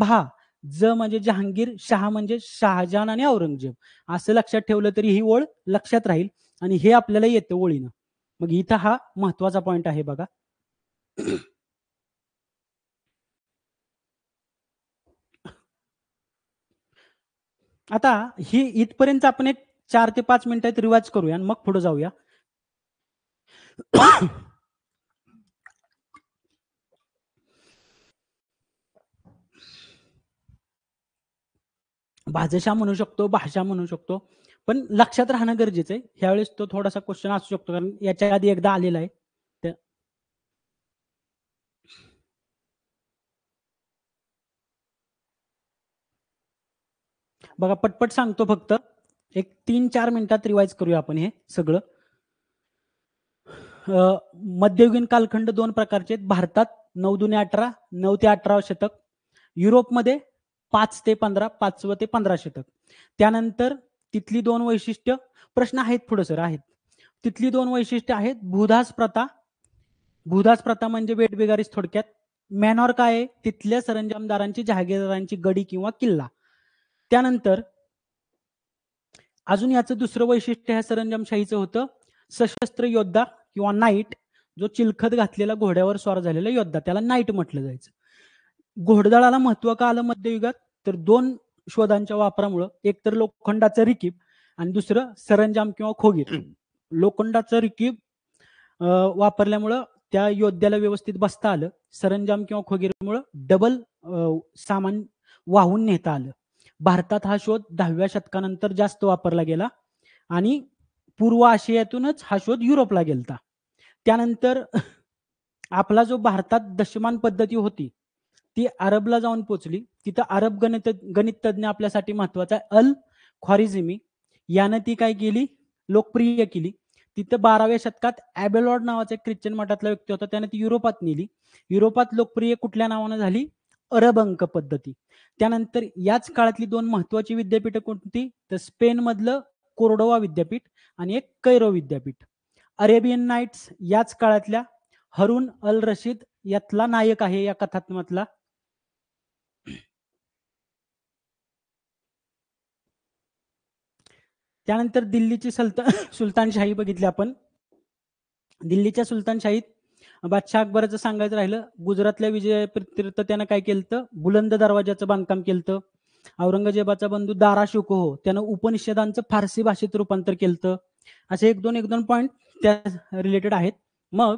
ज म्हणजे जहांगीर, शाह म्हणजे शहाजहान आणि औरंगजेब असं लक्षात ठेवलं तरी ही ओळ लक्षात राहील आणि हे आपल्याला येतं ओळीनं. मग इथं हा महत्वाचा पॉइंट आहे बघा. आता ही इथपर्यंत आपण एक 4 ते 5 मिनिटात रिवाज करूया आणि मग पुढे जाऊया. भाषा म्हणू शकतो, भाषा म्हणू शकतो, पण लक्षात राहणं गरजेचं आहे. ह्यावेळेस तो थोडासा क्वेश्चन असू शकतो, कारण याच्या आधी एकदा आलेला आहे. बघा, पटपट सांगतो फक्त. एक 3-4 मिनिटात रिवाइज करूया आपण हे सगळं. मध्ययुगीन कालखंड 2 प्रकारचे आहेत. भारतात 9 दुने 18, 9 ते 18 शतक. युरोपमध्ये 5 ते 15, 5वं ते 15 शतक. त्यानंतर तिथली 2 वैशिष्ट्य प्रश्न आहेत पुढे सर आहेत. तिथली 2 वैशिष्ट्य आहेत भूदास प्रथा. भूदास प्रथा म्हणजे वेठबिगारीच थोडक्यात. मॅनॉर काय आहे? तिथल्या सरंजामदारांची, जहागीरदारांची गडी किंवा किल्ला. त्यानंतर अजून याचं दुसरं वैशिष्ट्य ह्या सरंजामशाहीचं होतं सशस्त्र योद्धा किंवा नाईट, जो चिलखत घातलेला घोड्यावर स्वार झालेला योद्धा, त्याला नाईट म्हटलं जायचं. घोडदळाला महत्व का आलं मध्ययुगात? तर 2 शोधांच्या वापरामुळं, एक तर लोखंडाचं रिकीब आणि दुसरं सरंजाम किंवा खोगीर. लोखंडाचं रिकीब वापरल्यामुळं त्या योद्ध्याला व्यवस्थित बसता आलं. सरंजाम किंवा खोगीरमुळं डबल सामान वाहून नेता आलं. भारतात हा शोध 10व्या शतकानंतर जास्त वापरला गेला आणि पूर्व आशियातूनच हा शोध युरोपला गेलता. त्यानंतर आपला जो भारतात दशमान पद्धती होती ती अरबला जाऊन पोहोचली. तिथं अरब गणित तज्ञ आपल्यासाठी महत्वाचा आहे अल ख्वारिझमी, यानं ती काय केली? लोकप्रिय केली. तिथं 12व्या शतकात ॲबेलॉर्ड नावाचा एक ख्रिश्चन मठातला व्यक्ती होता, त्याने ती युरोपात नेली. युरोपात लोकप्रिय कुठल्या नावानं झाली? अरब अंक पद्धती. त्यानंतर याच काळातली 2 महत्वाची विद्यापीठं कोणती? तर स्पेन मधलं कोर्डोवा विद्यापीठ आणि एक कैरो विद्यापीठ. अरेबियन नाईट्स याच काळातल्या हरून अल रशीद यातला नायक आहे या कथात्मतला. त्यानंतर दिल्लीची सुलतानशाही बघितली आपण. दिल्लीच्या सुलतानशाहीत बादशाह अकबराचं सांगायचं राहिलं, गुजरातल्या विजयतीर्थ त्यानं काय केलं? बुलंद दरवाजाचं बांधकाम केलं. औरंगजेबाचा बंधू दारा शिकोह त्यानं उपनिषदांचं फारसी भाषेत रूपांतर केलं. असे एक दोन पॉइंट त्या रिलेटेड आहेत. मग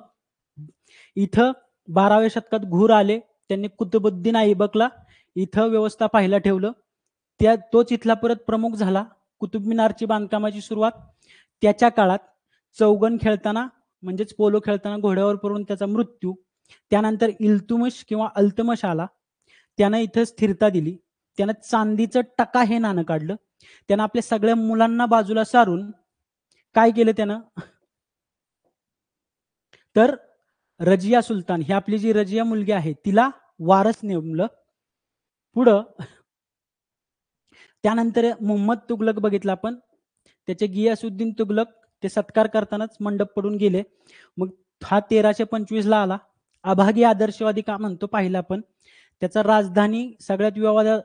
इथं 12व्या शतकात घूर आले, त्यांनी कुतुबुद्दीन ऐबकला इथं व्यवस्था पाहायला ठेवलं. तोच इथला परत प्रमुख झाला. कुतुब मिनारची बांधकामाची सुरुवात त्याच्या काळात. चौगन खेळताना म्हणजेच पोलो खेळताना घोड्यावर पडून त्याचा मृत्यू. त्यानंतर इल्तुमिश किंवा अल्तमश आला, त्यानं इथं स्थिरता दिली. त्यानं चांदीचं टका हे नाणं काढलं. त्यानं आपल्या सगळ्या मुलांना बाजूला सारून काय केलं त्यानं? तर रजिया सुलतान ही आपली जी रजिया मुलगी आहे तिला वारस नेमलं. पुढं त्यानंतर मोहम्मद तुगलक बघितला आपण. त्याचे गियासुद्दीन तुगलक ते सत्कार करतानाच मंडप पडून गेले. मग हा 1325 ला आला. अभागी आदर्शवादी का म्हणतो पाहिलं आपण. त्याचा राजधानी सगळ्यात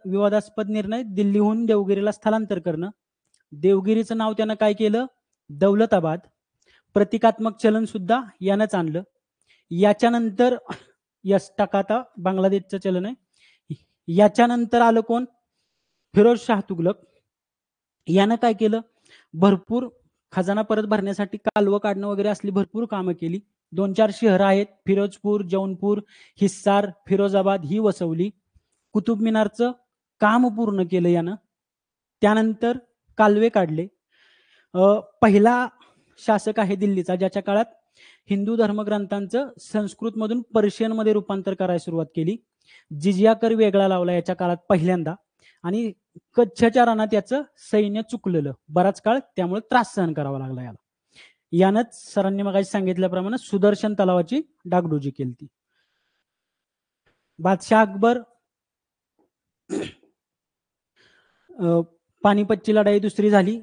विवादास्पद निर्णय दिल्लीहून देवगिरीला स्थलांतर करणं. देवगिरीचं नाव त्यानं काय केलं? दौलताबाद. प्रतिकात्मक चलन सुद्धा यानंच आणलं. याच्यानंतर टका बांगलादेशचं चलन आहे. याच्यानंतर आलं कोण? फिरोज शाह तुगलक. यानं काय केलं? भरपूर खजाना परत भरण्यासाठी कालवं काढणं वगैरे असली भरपूर कामं केली. 2-4 शहरं आहेत, फिरोजपूर, जौनपूर, हिस्सार, फिरोजाबाद ही वसवली. कुतुब मिनारचं काम पूर्ण केलं यानं. त्यानंतर कालवे काढले. पहिला शासक आहे दिल्लीचा ज्याच्या काळात हिंदू धर्मग्रंथांचं संस्कृतमधून पर्शियनमध्ये रूपांतर करायला सुरुवात केली. जिजिया कर वेगळा लावला याच्या काळात पहिल्यांदा. आणि कच्छच्या रानात याचं सैन्य चुकलेलं बराच काळ, त्यामुळे त्रास सहन करावा लागला याला. यानंच सरांनी मगाशी सांगितल्याप्रमाणे सुदर्शन तलावाची डागडुजी केली. बादशाह अकबर पानिपतची लढाई दुसरी झाली.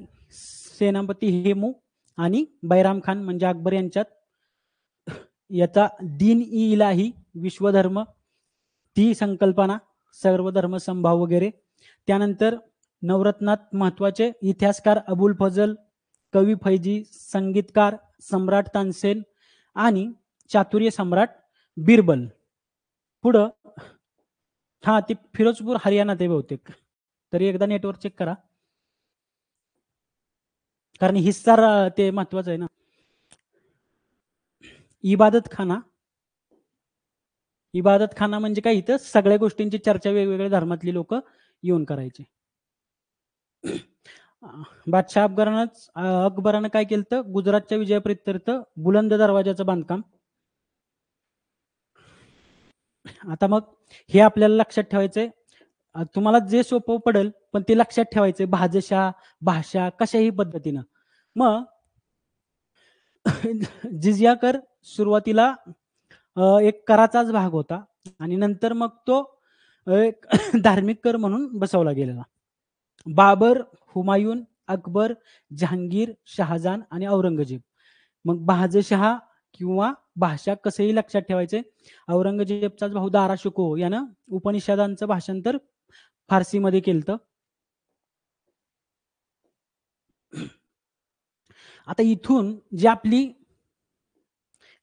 सेनापती हेमू आणि बैराम खान म्हणजे अकबर यांच्यात याचा दीन ई इलाही विश्वधर्म ती संकल्पना, सर्वधर्म समभाव वगैरे. त्यानंतर नवरत्नात महत्वाचे इतिहासकार अबुल फजल, कवी फैजी, संगीतकार सम्राट तानसेन आणि चातुर्य सम्राट बिरबल. पुढं हा ती फिरोजपूर हरियाणा ते बहुतेक, तरी एकदा नेटवर्क चेक करा कारण हिस्सार ते महत्वाचं आहे ना. इबादत खाना म्हणजे काय? इथं सगळ्या गोष्टींची चर्चा वेगवेगळ्या धर्मातली लोक येऊन करायचे. बादशाह अकबरानं काय केलं? गुजरातच्या विजयाप्रित्यर्थ बुलंद दरवाजाचं बांधकाम. आता मग हे आपल्याला लक्षात ठेवायचंय. तुम्हाला जे सोपं पडेल पण ते लक्षात ठेवायचंय भाषा कशाही पद्धतीनं. मग जिजिया कर सुरुवातीला एक कराचाच भाग होता आणि नंतर मग तो एक धार्मिक कर म्हणून बसवला गेलेला. बाबर, हुमायून, अकबर, जहांगीर, शहाजहान आणि औरंगजेब. मग बहादशहा किंवा भाषा कसंही लक्षात ठेवायचे. औरंगजेबचाच भाऊ दारा शिकोह यानं उपनिषदांचं भाषांतर फारसीमध्ये केलं. आता इथून जी आपली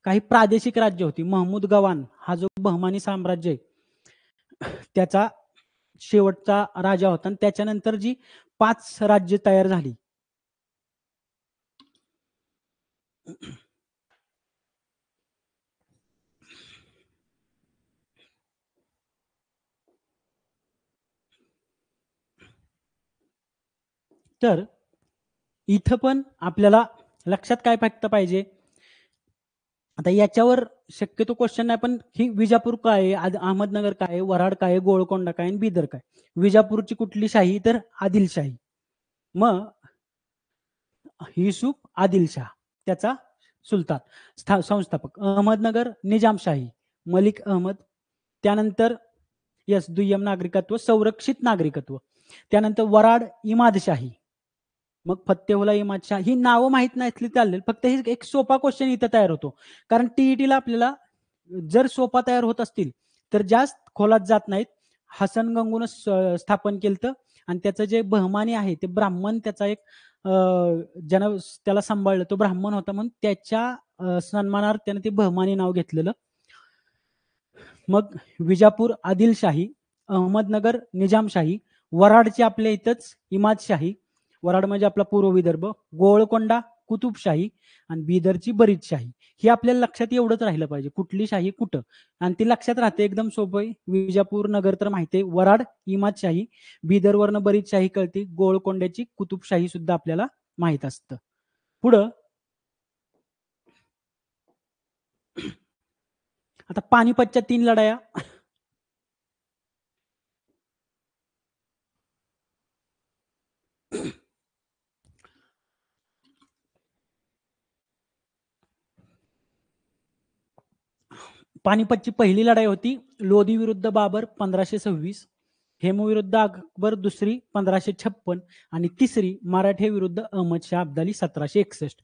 काही प्रादेशिक राज्य होती, महमूद गवान हा जो बहमानी साम्राज्य आहे त्याचा शेवटचा राजा होता आणि त्याच्यानंतर जी 5 राज्य तयार झाली. तर इथं पण आपल्याला लक्षात काय फक्त पाहिजे, आता याच्यावर शक्यतो क्वेश्चन नाही, पण ही विजापूर काय आहे, अहमदनगर काय आहे, वराड काय आहे, गोळकोंडा काय आणि बिदर काय. विजापूरची कुठली शाही, तर आदिलशाही. मग युसूफ आदिलशाह त्याचा सुलतान संस्थापक. अहमदनगर निजामशाही मलिक अहमद. त्यानंतर दुय्यम नागरिकत्व संरक्षित नागरिकत्व. त्यानंतर वराड इमादशाही. मग फत्तेहुल्ला इमाद शाह. ही नावं माहित नसली चालेल, फक्त हे एक सोपा क्वेश्चन इथं तयार होतो. कारण टीईटीला आपल्याला जर सोपा तयार होत असतील तर जास्त खोलात जात नाहीत. हसन गंगून स्थापन केलं आणि त्याचं जे बहमानी आहे ते ब्राह्मण, त्याचा एक ज्यानं त्याला सांभाळलं तो ब्राह्मण होता, म्हणून त्याच्या सन्मानार्थ त्याने ते बहमानी नाव घेतलेलं. मग विजापूर आदिलशाही, अहमदनगर निजामशाही, वराडची आपल्या इथंच इमादशाही, वराड म्हणजे आपला पूर्व विदर्भ, गोळकोंडा कुतुबशाही आणि बिदरची बरीदशाही. ही आपल्याला लक्षात एवढंच राहिलं पाहिजे, कुठली शाही कुठं, आणि ती लक्षात राहते एकदम सोपं आहे. विजापूर नगर तर माहिती आहे, वराड इमादशाही, बिदरवरनं बरीदशाही कळते, गोळकोंड्याची कुतुबशाही सुद्धा आपल्याला माहित असतं. पुढं आता पानिपतच्या 3 लढाया. पानिपतची पहिली लढाई होती लोधी विरुद्ध बाबर 1526, हेमू विरुद्ध अकबर दुसरी 1556 आणि तिसरी मराठे विरुद्ध अहमद शाह अब्दाली 1761.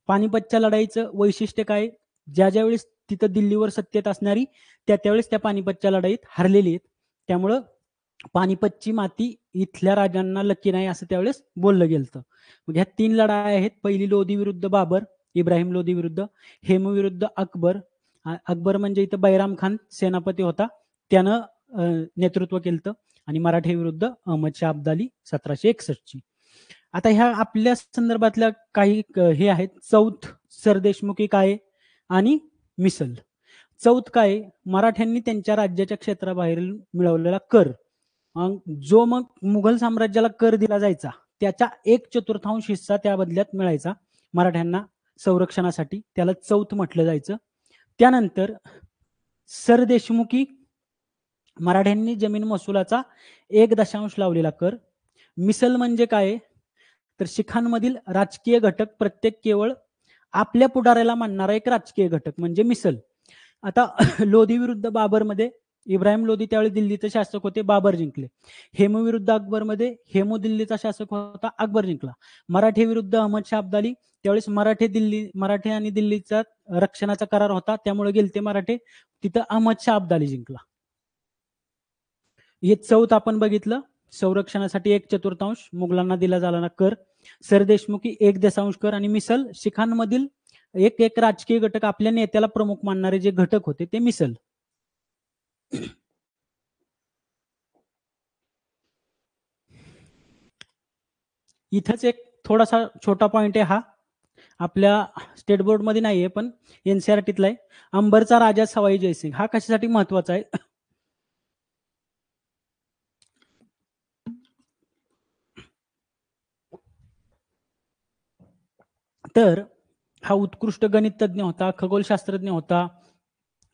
पानिपतच्या लढाईचं वैशिष्ट्य काय, ज्या ज्यावेळेस तिथं दिल्लीवर सत्तेत असणारी त्यावेळेस त्या पानिपतच्या लढाईत हरलेली आहेत. त्यामुळं पानिपतची माती इथल्या राजांना लकी नाही असं त्यावेळेस बोललं गेलं. मग ह्या 3 लढाई आहेत. पहिली लोधी विरुद्ध बाबर, इब्राहिम लोधी विरुद्ध, हेमू विरुद्ध अकबर. अकबर म्हणजे इथं बैराम खान सेनापती होता, त्यानं नेतृत्व केलं. आणि मराठे विरुद्ध अहमद शाह अब्दाली 1761ची. आता ह्या आपल्या संदर्भातल्या काही हे आहेत. चौथ सरदेशमुखी काय आणि मिसल. चौथ काय, मराठ्यांनी त्यांच्या राज्याच्या क्षेत्राबाहेर मिळवलेला कर, जो मग मुघल साम्राज्याला कर दिला जायचा त्याचा 1/4 हिस्सा त्या बदल्यात मिळायचा मराठ्यांना संरक्षणासाठी, त्याला चौथ म्हटलं जायचं. त्यानंतर सरदेशमुखी, मराठ्यांनी जमीन महसुलाचा 1 लावलेला कर. मिसल म्हणजे काय, तर शिखांमधील राजकीय घटक प्रत्येक केवळ आपल्या पुढाऱ्याला मानणारा एक राजकीय घटक म्हणजे मिसल. आता लोधी विरुद्ध बाबर मध्ये इब्राहिम लोधी त्यावेळी दिल्लीचे शासक होते, बाबर जिंकले. हेमू विरुद्ध अकबर मध्ये हेमू दिल्लीचा शासक होता, अकबर जिंकला. मराठे विरुद्ध अहमद शाह अब्दाली, त्यावेळेस मराठे आणि दिल्लीचा रक्षणाचा करार होता, त्यामुळे गेलते मराठे, तिथं अहमद शाह अब्दाली जिंकला. हे चौथ आपण बघितलं. संरक्षणासाठी 1/4 मुघलांना दिला झालेला कर, सरदेशमुखी 1 कर आणि मिसल शिखांमधील एक राजकीय घटक आपल्या नेत्याला प्रमुख मानणारे जे घटक होते ते मिसल. इथंच एक थोडासा छोटा पॉइंट आहे, हा आपल्या स्टेट बोर्ड मध्ये नाहीये पण एनसीआरटीतला आहे. अंबरचा राजा सवाई जयसिंग हा कशासाठी महत्वाचा आहे, तर हा उत्कृष्ट गणित तज्ञ होता, खगोलशास्त्रज्ञ होता,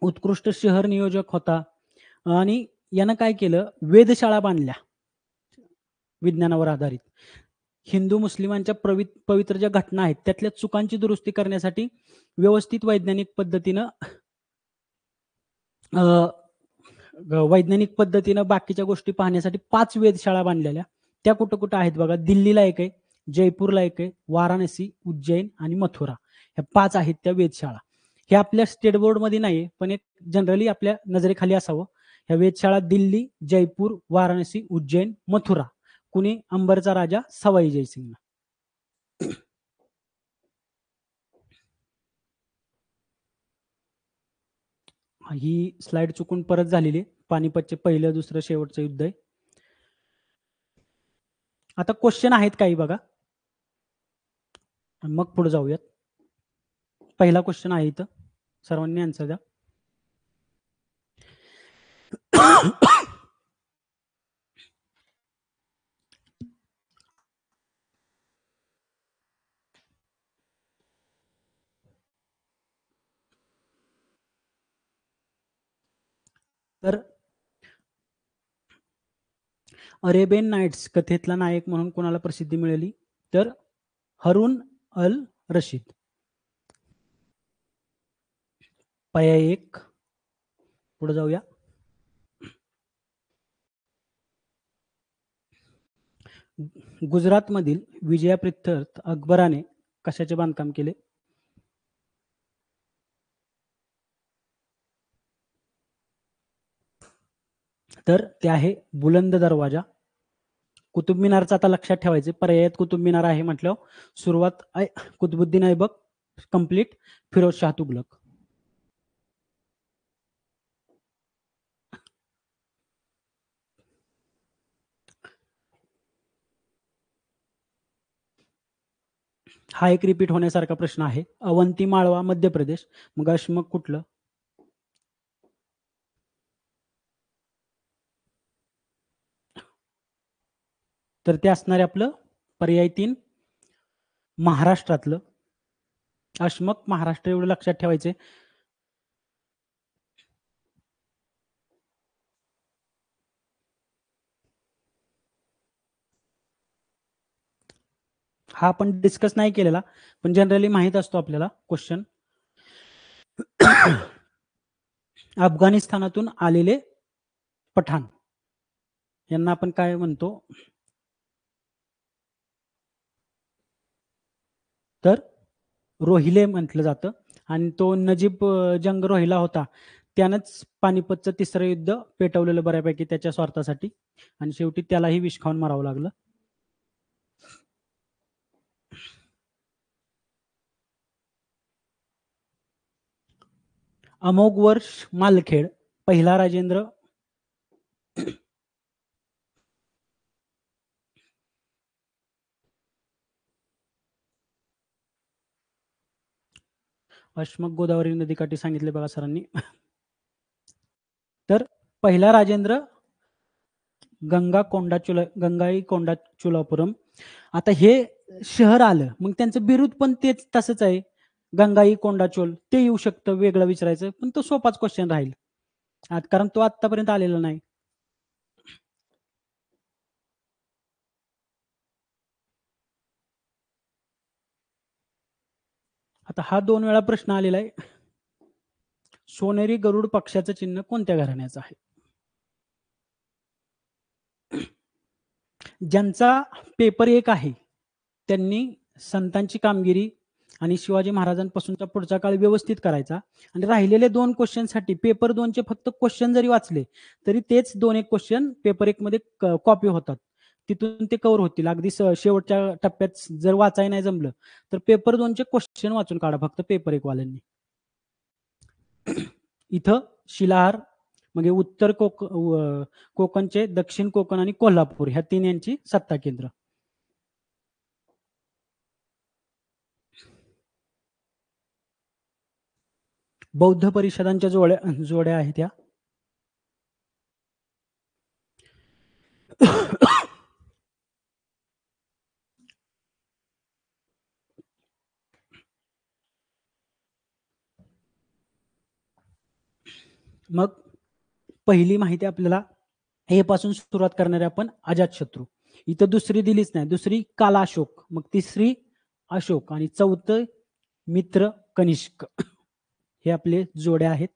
उत्कृष्ट शहर नियोजक होता आणि यानं काय केलं, वेधशाळा बांधल्या विज्ञानावर आधारित. हिंदू मुस्लिमांच्या पवित्र ज्या घटना आहेत त्यातल्या चुकांची दुरुस्ती करण्यासाठी व्यवस्थित वैज्ञानिक पद्धतीनं वैज्ञानिक पद्धतीनं बाकीच्या गोष्टी पाहण्यासाठी 5 वेधशाळा बांधलेल्या. त्या कुठं कुठं आहेत बघा. दिल्लीला एक आहे, जयपूरला एक आहे, वाराणसी, उज्जैन आणि मथुरा. ह्या 5 आहेत त्या वेधशाळा. हे आपल्या स्टेट बोर्डमध्ये नाही, पण एक जनरली आपल्या नजरेखाली असावं. ह्या वेधशाळा दिल्ली, जयपूर, वाराणसी, उज्जैन, मथुरा. कुणी? अंबरचा राजा सवाई जयसिंग. ही स्लाइड चुकून परत झालेली. पानिपतचे पहिलं, दुसरं, शेवटचं युद्ध आहे. आता क्वेश्चन आहेत काही बघा, मग पुढे जाऊयात. पहिला क्वेश्चन आहे इथं, सर्वांनी आन्सर द्या. तर अरेबियन नाईट्स कथेतला नायक म्हणून कोणाला प्रसिद्धी मिळाली? तर हरून अल रशीद. पर्याय 1. पुढे जाऊया. गुजरातमधील विजयाप्रीत्यर्थ अकबराने कशाचे बांधकाम केले? तर ते आहे बुलंद दरवाजा. कुतुब मिनारचं आता लक्षात ठेवायचे. पर्यायात कुतुब मिनार आहे म्हटल्यावर सुरुवात कुतुबुद्दीन ऐबक, कंप्लीट फिरोज शाह तुगलक. हा एक रिपीट होण्यासारखा प्रश्न आहे. अवंती माळवा मध्य प्रदेश. मग अशमक कुठलं? तर ते असणार आहे आपलं पर्याय 3 महाराष्ट्रातलं. अशमक महाराष्ट्र, एवढं लक्षात ठेवायचे. हा आपण डिस्कस नाही केलेला, पण जनरली माहित असतो आपल्याला क्वेश्चन. अफगाणिस्तानातून आलेले पठाण यांना आपण काय म्हणतो? तर रोहिले म्हटलं जातं. आणि तो नजीब जंग रोहिला होता, त्यानंच पानिपतचं तिसरं युद्ध पेटवलेलं बऱ्यापैकी त्याच्या स्वार्थासाठी, आणि शेवटी त्यालाही विष खाऊन मारावं लागलं. अमोघ वर्ष मालखेड पहिला राजेंद्र. अशमक गोदावरी नदीकाठी सांगितले बघा सरांनी. तर पहिला राजेंद्र गंगाई कोंडाचुलापुरम. आता हे शहर आलं, मग त्यांचं बिरुद पण तेच तसंच आहे, गंगाई कोंडाचोल. ते येऊ शकतं वेगळं विचारायचं, पण तो सोपाच क्वेश्चन राहील कारण तो आतापर्यंत आलेला नाही. आता हा 2 वेळा प्रश्न आलेला आहे. सोनेरी गरुड पक्षाचं चिन्ह कोणत्या घराण्याचं आहे? ज्यांचा पेपर 1 आहे त्यांनी संतांची कामगिरी आणि शिवाजी महाराजांपासूनचा पुढचा काळ व्यवस्थित करायचा, आणि राहिलेले 2 क्वेश्चनसाठी पेपर 2चे फक्त क्वेश्चन जरी वाचले तरी तेच 2-1 क्वेश्चन पेपर 1 मध्ये कॉपी होतात, तिथून ते कव्हर होतील. अगदी शेवटच्या टप्प्यात जर वाचाय नाही जमलं तर पेपर 2चे क्वेश्चन वाचून काढा फक्त पेपर 1 वाल्यांनी. इथं शिलाहार, म्हणजे उत्तर कोकणचे, दक्षिण कोकण आणि कोल्हापूर ह्या 3 यांची सत्ता केंद्र. बौद्ध परिषदांच्या जोड्या आहेत या. मग पहिली माहिती आपल्याला ए पासून सुरुवात करणार आहे आपण. अजातशत्रू. इथं दुसरी दिलीच नाही, दुसरी कालाशोक, मग तिसरी अशोक, आणि चौथं मित्र कनिष्क. हे आपले जोड्या आहेत.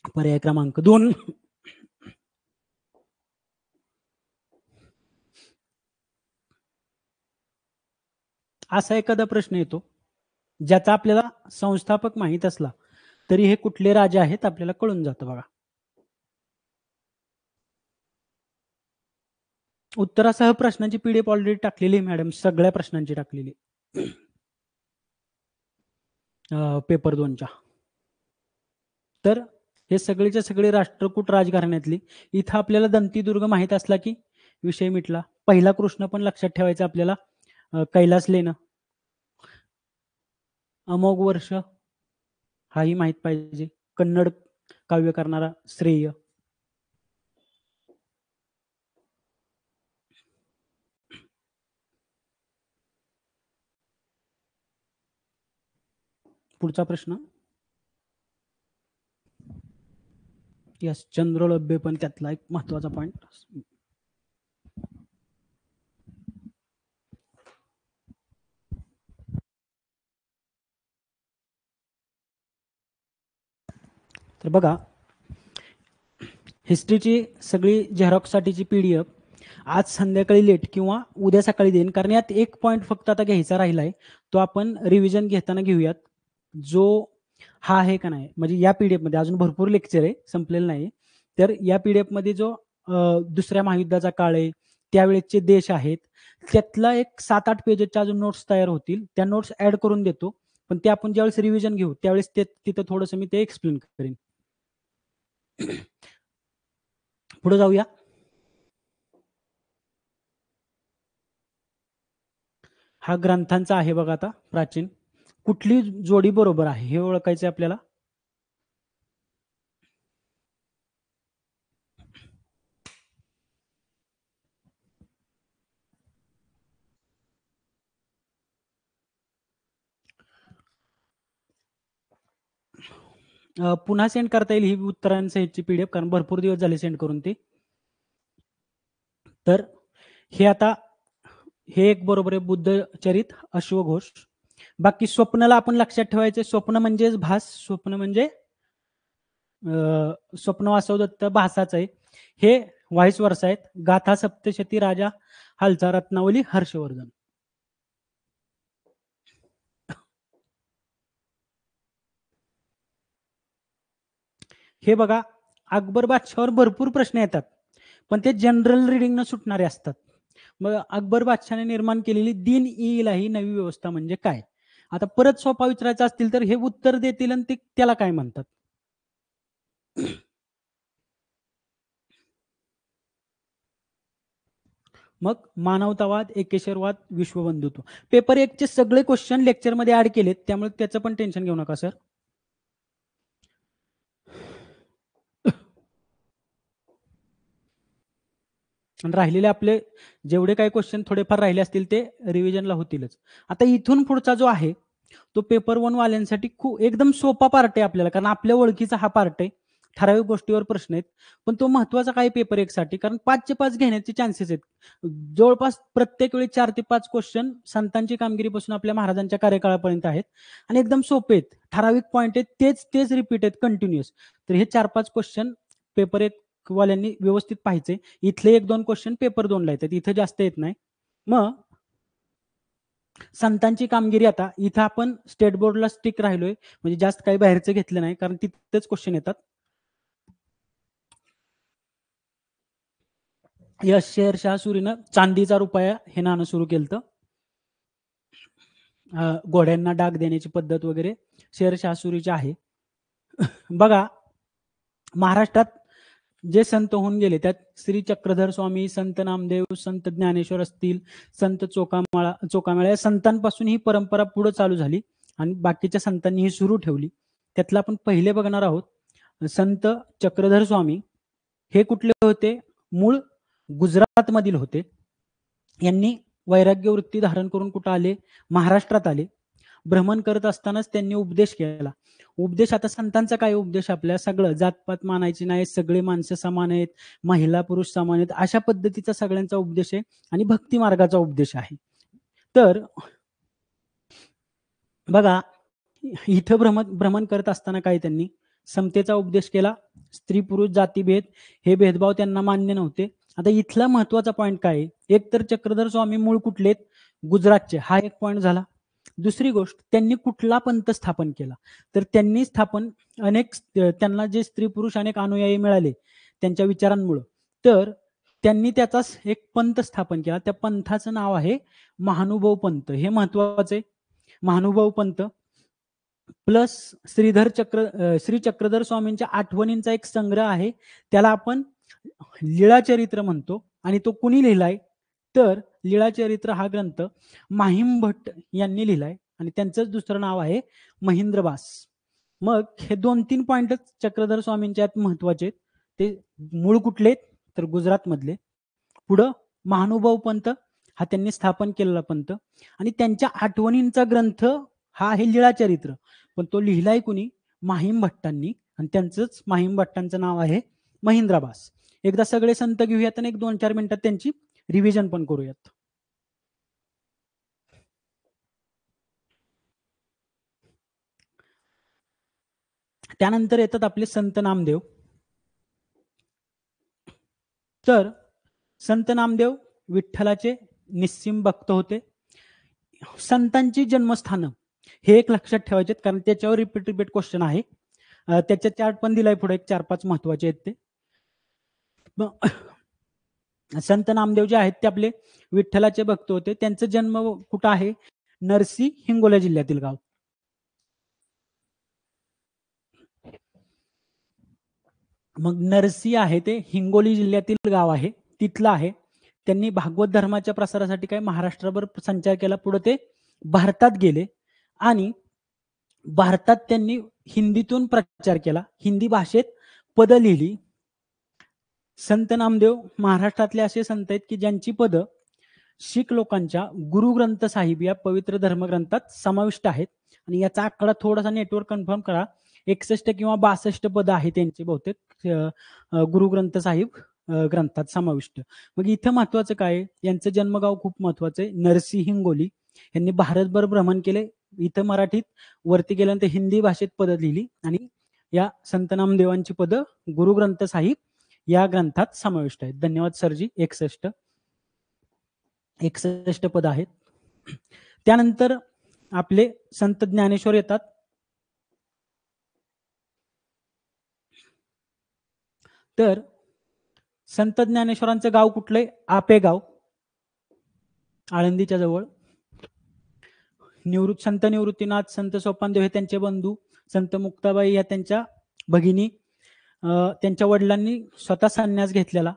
पर्याय क्रमांक 2. असा एखादा प्रश्न येतो ज्याचा आपल्याला संस्थापक माहित असला तरी हे कुठले राजे आहेत आपल्याला कळून जातं बघा. उत्तरासह प्रश्नांची पीडीएफ ऑलरेडी टाकलेली आहे मॅडम, सगळ्या प्रश्नांची टाकलेली पेपर 2च्या. तर हे सगळेच्या सगळे राष्ट्रकूट राजघराण्यातली. इथं आपल्याला दंतीदुर्ग माहित असला की विषय मिटला. पहिला कृष्ण पण लक्षात ठेवायचा आपल्याला. कैलास लेणं, अमोघ वर्ष हाही माहित पाहिजे. कन्नड काव्य करणारा श्रेय. पुढचा प्रश्न. यस, चंद्रोलभ्य पण त्यातला एक महत्वाचा पॉइंट. तर बघा, हिस्ट्रीची सगळी झेरॉक्ससाठीची पीडीएफ आज संध्याकाळी लेट किंवा उद्या सकाळी देईन, कारण यात एक पॉइंट फक्त आता घ्यायचा राहिलाय, तो आपण रिव्हिजन घेताना घेऊयात. जो हा आहे का नाही, म्हणजे या पीडीएफ मध्ये अजून भरपूर लेक्चर आहे, संपलेलं नाही. तर या पीडीएफ मध्ये जो दुसऱ्या महायुद्धाचा काळ आहे, त्यावेळेचे देश आहेत, त्यातला एक 7-8 पेजेसच्या अजून नोट्स तयार होतील. त्या नोट्स ऍड करून देतो, पण ते आपण ज्यावेळेस रिव्हिजन घेऊ त्यावेळेस तिथं थोडंसं मी ते एक्सप्लेन करेन. पुढे जाऊया. हा ग्रंथांचा आहे बघा. आता प्राचीन कुठली जोडी बरोबर आहे हे ओळखायचे आपल्याला. पुन्हा सेंड करता येईल ही उत्तरांची पीडीएफ, कारण भरपूर दिवस झाले सेंड करून ती. तर हे आता हे एक बरोबर आहे, बुद्धचरित, अश्वघोष. बाकी स्वप्नाला आपण लक्षात ठेवायचे. स्वप्न म्हणजेच भास. स्वप्न म्हणजे स्वप्न वासवदत्त भासाच आहे. हे व्हाईस वर्ष आहेत. गाथा सप्तशती राजा हालचा रत्नावली हर्षवर्धन. हे बघा, अकबर बादशाहवर भरपूर प्रश्न येतात, पण ते जनरल रिडिंग न सुटणारे असतात. मग अकबर बादशाहने निर्माण केलेली दिन ई इलाही नवी व्यवस्था म्हणजे काय. आता परत सोपा विचारायचा असतील तर हे उत्तर देतील आणि ते त्याला काय म्हणतात. मग मानवतावाद, एकेश्वरवाद, विश्वबंधुत्व. पेपर 1 चे सगळे क्वेश्चन लेक्चर मध्ये ऍड केलेत, त्यामुळे त्याचं पण टेन्शन घेऊ नका सर. राहिलेले आपले जेवढे काही क्वेश्चन थोडेफार राहिले असतील ते रिव्हिजनला होतीलच. आता इथून पुढचा जो आहे तो पेपर 1 वाल्यांसाठी खूप एकदम सोपा पार्ट आहे आपल्याला, कारण आपल्या ओळखीचा हा पार्ट आहे. ठराविक गोष्टीवर प्रश्न आहेत, पण तो महत्वाचा काय पेपर 1 साठी, कारण 5चे 5 घेण्याचे चान्सेस आहेत. जवळपास प्रत्येक वेळी 4 ते 5 क्वेश्चन संतांची कामगिरीपासून आपल्या महाराजांच्या कार्यकाळापर्यंत आहेत आणि एकदम सोपे आहेत. ठराविक पॉईंट आहेत, तेच तेच रिपीट आहेत कंटिन्युअस. तर हे 4-5 क्वेश्चन पेपर 1 वाल्यांनी व्यवस्थित पाहायचे. इथले 1-2 क्वेश्चन पेपर 2 ला येतात, इथे जास्त येत नाही. मग संतांची कामगिरी, आता इथं आपण स्टेट बोर्डला स्टिक राहिलोय, म्हणजे जास्त काही बाहेरचं घेतलं नाही, कारण तिथेच क्वेश्चन येतात. यश शेरशाह सुरीनं चांदीचा रुपया हे नाणं सुरू केलं. घोड्यांना डाग देण्याची पद्धत वगैरे शेरशाह सुरीची आहे. बघा, महाराष्ट्रात जे संत होऊन गेले त्यात श्री चक्रधर स्वामी, संत नामदेव, संत ज्ञानेश्वर असतील, संत चोखामेळा या संतांपासून ही परंपरा पुढे चालू झाली आणि बाकीच्या संतांनी ही सुरू ठेवली. त्यातलं आपण पहिले बघणार आहोत संत चक्रधर स्वामी. हे कुठले होते, मूळ गुजरात मधील होते. यांनी वैराग्य वृत्ती धारण करून कुठं आले, महाराष्ट्रात आले. भ्रमण करत असतानाच त्यांनी उपदेश केला. उपदेश, आता संतांचा काय उपदेश, आपल्या सगळं जातपात मानायची नाही, सगळे माणसं समान आहेत, महिला पुरुष समान आहेत, अशा पद्धतीचा सगळ्यांचा उपदेश आहे आणि भक्ती मार्गाचा उपदेश आहे. तर बघा, इथं भ्रमण करत असताना काय त्यांनी समतेचा उपदेश केला. स्त्री पुरुष जातीभेद हे भेदभाव त्यांना मान्य नव्हते. आता इथला महत्वाचा पॉईंट काय आहे, एक तर चक्रधर स्वामी मूळ कुठलेत, गुजरातचे, हा एक पॉईंट झाला. दुसरी गोष्ट, त्यांनी कुठला पंथ स्थापन केला, तर त्यांनी त्यांना जे स्त्री पुरुष अनेक अनुयायी मिळाले त्यांच्या विचारांमुळे, तर त्यांनी त्याचाच एक पंथ स्थापन केला. त्या पंथाचं नाव आहे महानुभाव पंथ. हे महत्वाचं आहे. महानुभाव पंथ प्लस श्री चक्रधर स्वामींच्या आठवणींचा एक संग्रह आहे, त्याला आपण लीळाचरित्र म्हणतो. आणि तो कुणी लिहिलाय, तर लीळाचरित्र हा ग्रंथ माहिम भट्ट यांनी लिहिलाय आणि त्यांचंच दुसरं नाव आहे महेंद्रबास. मग हे 2-3 पॉइंटच चक्रधर स्वामींच्या महत्वाचे. ते मूळ कुठले, तर गुजरात मधले. पुढं महानुभाव पंथ हा त्यांनी स्थापन केलेला पंथ, आणि त्यांच्या आठवणींचा ग्रंथ हा आहे लीळाचरित्र, पण तो लिहिलाय कुणी, माहिम भट्टांनी, आणि त्यांचंच माहिम भट्टांचं नाव आहे महेंद्रबास. एकदा सगळे संत घेऊयात आणि 1-2-4 मिनिटात त्यांची रिव्हिजन पण करूयात. त्यानंतर येतात आपले संत नामदेव. तर संत नामदेव विठ्ठलाचे निस्सीम भक्त होते. संतांची जन्मस्थानं हे एक लक्षात ठेवायचे, कारण त्याच्यावर रिपीट क्वेश्चन आहे. त्याच्या चार्ट पण दिलाय पुढे, एक 4-5 महत्वाचे आहेत ते. संत नामदेव जे आहेत ते आपले विठ्ठलाचे भक्त होते. त्यांचा जन्म कुठं आहे, नरसी, हिंगोली जिल्ह्यातील गाव. मग नरसी आहे ते हिंगोली जिल्ह्यातील गाव आहे, तिथलं आहे. त्यांनी भागवत धर्माच्या प्रसारासाठी काय महाराष्ट्रभर संचार केला. पुढे ते भारतात गेले आणि भारतात त्यांनी हिंदीतून प्रचार केला, हिंदी भाषेत पद लिहिली. संत नामदेव महाराष्ट्रातले असे संत आहेत की ज्यांची पद शीख लोकांच्या गुरु ग्रंथ साहिब या पवित्र धर्मग्रंथात समाविष्ट आहेत. आणि याचा आकडा थोडासा नेटवर्क कन्फर्म करा, 61 किंवा 62 पद आहे त्यांची बहुतेक गुरु ग्रंथ साहिब ग्रंथात समाविष्ट. मग इथं महत्वाचं काय, यांचं जन्मगाव खूप महत्वाचं आहे, नरसी, हिंगोली. यांनी भारतभर भ्रमण केले. इथं मराठीत, वरती गेल्यानंतर हिंदी भाषेत पद लिहिली, आणि या संत नामदेवांची पद गुरु ग्रंथ साहिब या ग्रंथात समाविष्ट आहेत. धन्यवाद सरजी. 61 पद आहेत. त्यानंतर आपले संत ज्ञानेश्वर येतात. तर संत ज्ञानेश्वरांचं गाव कुठलंय, आपेगाव, आळंदीच्या जवळ. संत निवृत्तीनाथ, संत सोपानदेव हे त्यांचे बंधू. संत मुक्ताबाई या त्यांच्या भगिनी. त्यांच्या वडिलांनी स्वतः संन्यास घेतलेला.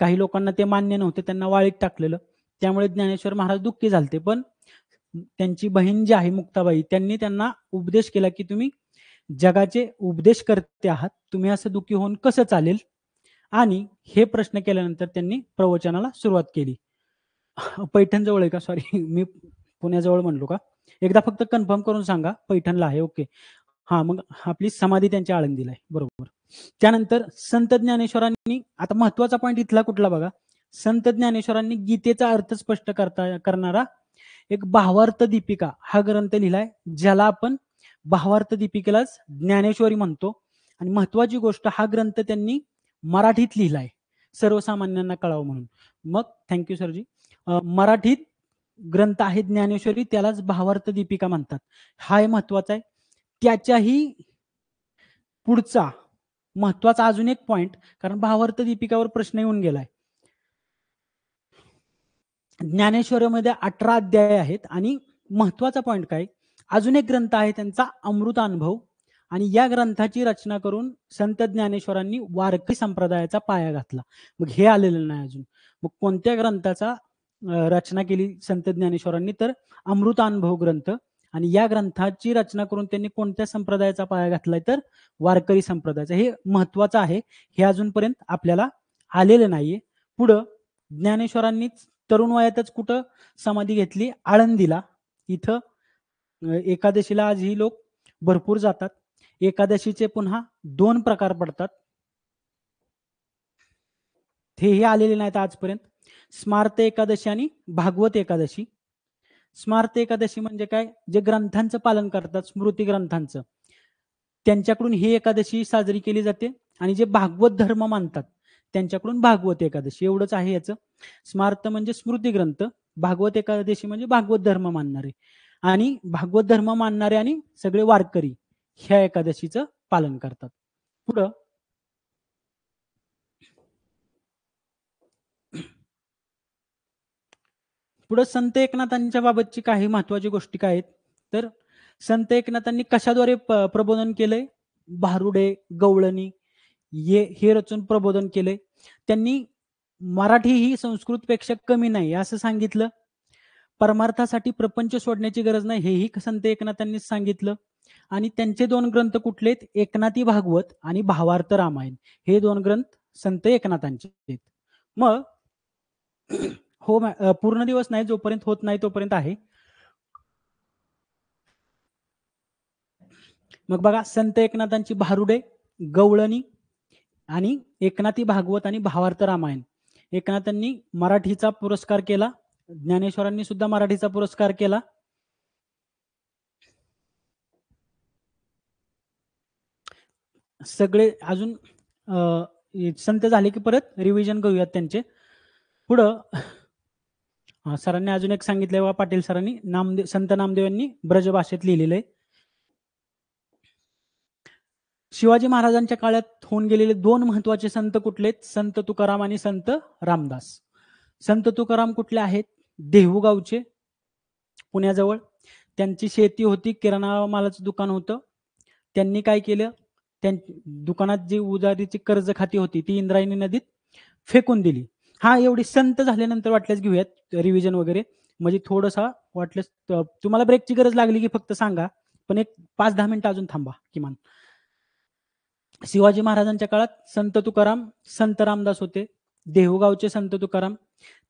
काही लोकांना ते मान्य नव्हते, त्यांना वाळीत टाकलेलं. त्यामुळे ज्ञानेश्वर महाराज दुःखी झालते. पण त्यांची बहीण जी आहे मुक्ताबाई, त्यांनी त्यांना उपदेश केला की तुम्ही जगाचे उपदेश करते आहात, तुम्ही असं दुःखी होऊन कसं चालेल. आणि हे प्रश्न केल्यानंतर त्यांनी प्रवचनाला सुरुवात केली. पैठण जवळ आहे का, सॉरी मी पुण्याजवळ म्हणलो का, एकदा फक्त कन्फर्म करून सांगा. पैठणला आहे, ओके. हा, मग आपली समाधी त्यांच्या आळंदीला आहे, बरोबर. त्यानंतर संत ज्ञानेश्वरांनी, आता महत्वाचा पॉईंट इथला कुठला बघा, संत ज्ञानेश्वरांनी गीतेचा अर्थ स्पष्ट करणारा एक भावार्थ दीपिका हा ग्रंथ लिहिलाय, ज्याला आपण भावार्थ दीपिकेलाच ज्ञानेश्वरी म्हणतो. आणि महत्वाची गोष्ट, हा ग्रंथ त्यांनी मराठीत लिहिलाय, सर्वसामान्यांना कळावं म्हणून. मग थँक्यू सरजी. मराठीत ग्रंथ आहे ज्ञानेश्वरी, त्यालाच भावार्थ दीपिका म्हणतात. हा महत्वाचा आहे. त्याच्याही पुढचा महत्वाचा अजून एक पॉइंट, कारण भावार्थ दीपिकावर प्रश्न येऊन गेलाय. ज्ञानेश्वरीमध्ये 18 अध्याय आहेत. आणि महत्वाचा पॉइंट काय, अजून एक ग्रंथ आहे त्यांचा अमृतानुभव, आणि या ग्रंथाची रचना करून संत ज्ञानेश्वरांनी वारकरी संप्रदायाचा पाया घातला. मग हे आलेलं नाही अजून. मग कोणत्या ग्रंथाचा रचना केली संत ज्ञानेश्वरांनी, तर अमृतानुभव ग्रंथ. आणि या ग्रंथाची रचना करून त्यांनी कोणत्या संप्रदायाचा पाया घातलाय, तर वारकरी संप्रदायाचा. हे महत्वाचं आहे, हे अजूनपर्यंत आपल्याला आलेलं नाहीये. पुढं ज्ञानेश्वरांनीच तरुण वयातच कुठं समाधी घेतली, आळंदीला. इथं एकादशीला आजही लोक भरपूर जातात. एकादशीचे पुन्हा 2 प्रकार पडतात, हेही आलेले नाहीत आजपर्यंत, स्मार्त एकादशी आणि भागवत एकादशी. स्मार्त एकादशी म्हणजे काय, जे ग्रंथांचं पालन करतात, स्मृती ग्रंथांचं. त्यांच्याकडून ही एकादशी साजरी केली जाते. आणि जे भागवत धर्म मानतात त्यांच्याकडून भागवत एकादशी, एवढंच आहे याचं. स्मार्त म्हणजे स्मृती ग्रंथ, भागवत एकादशी म्हणजे भागवत धर्म मानणारे. आणि भागवत धर्म मानणारे आणि सगळे वारकरी ह्या एकादशीचं पालन करतात. पुढं पुढे संत एकनाथांच्या बाबतची काही महत्वाची गोष्टी काय आहेत, तर संत एकनाथांनी कशाद्वारे प्रबोधन केलंय? भारुडे, गवळणी हे रचून प्रबोधन केलंय. त्यांनी मराठी ही संस्कृतपेक्षा कमी नाही असं सांगितलं. परमार्थासाठी प्रपंच सोडण्याची गरज नाही हेही संत एकनाथांनीच सांगितलं. आणि त्यांचे 2 ग्रंथ कुठले आहेत? एकनाथी भागवत आणि भावार्थ रामायण, हे 2 ग्रंथ संत एकनाथांचे आहेत. मग हो, पूर्ण दिवस नाही, जोपर्यंत होत नाही तोपर्यंत आहे. मग बघा, संत एकनाथांची भारुडे, गवळणी आणि एकनाथी भागवत आणि भावार्थ रामायण. एकनाथांनी मराठीचा पुरस्कार केला, ज्ञानेश्वरांनी सुद्धा मराठीचा पुरस्कार केला. सगळे अजून संत झाले की परत रिव्हिजन करूयात त्यांचे. पुढं सरांनी अजून एक सांगितलंय बा, पाटील सरांनी, संत नामदेव यांनी ब्रज भाषेत लिहिलेलं आहे. शिवाजी महाराजांच्या काळात होऊन गेलेले 2 महत्वाचे संत कुठले आहेत? संत तुकाराम आणि संत रामदास. संत तुकाराम कुठले आहेत? देहू गावचे, पुण्याजवळ. त्यांची शेती होती, किराणा मालाचं दुकान होतं. त्यांनी काय केलं? दुकानात जी उधारीची कर्ज खाती होती ती इंद्रायणी नदीत फेकून दिली. हा, एवढी संत झाल्यानंतर वाटल्यास घेऊयात रिव्हिजन वगैरे, म्हणजे थोडंसं वाटल्यास तुम्हाला ब्रेकची गरज लागली की फक्त सांगा, पण एक 5-10 मिनिटं अजून थांबा किमान. शिवाजी महाराजांच्या काळात संत तुकाराम, संत रामदास होते. देहूगावचे संत तुकाराम,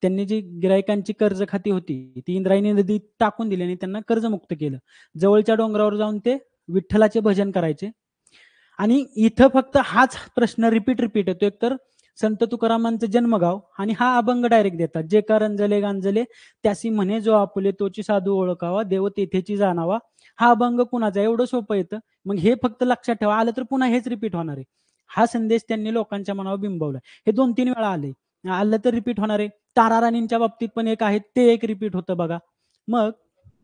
त्यांनी जी गिरायकांची कर्ज खाती होती ती इंद्रायणी नदीत टाकून दिली आणि त्यांना कर्जमुक्त केलं. जवळच्या डोंगरावर जाऊन ते विठ्ठलाचे भजन करायचे. आणि इथं फक्त हाच प्रश्न रिपीट येतो. एकतर संत तुकारामांचं जन्मगाव आणि हा अभंग डायरेक्ट देतात, जे का रंजले गांजले त्यासी म्हणे जो आपुले तोची साधू ओळखावा, देव तेथेची जाणावा. हा अभंग कुणाचा? एवढं सोपं येतं. मग हे फक्त लक्षात ठेवा, आलं तर पुन्हा हेच रिपीट होणार आहे. हा संदेश त्यांनी लोकांच्या मनावर बिंबवला. हे 2-3 वेळा आले, आलं तर रिपीट होणार आहे. तारा राणींच्या बाबतीत पण एक आहे, ते एक रिपीट होतं बघा. मग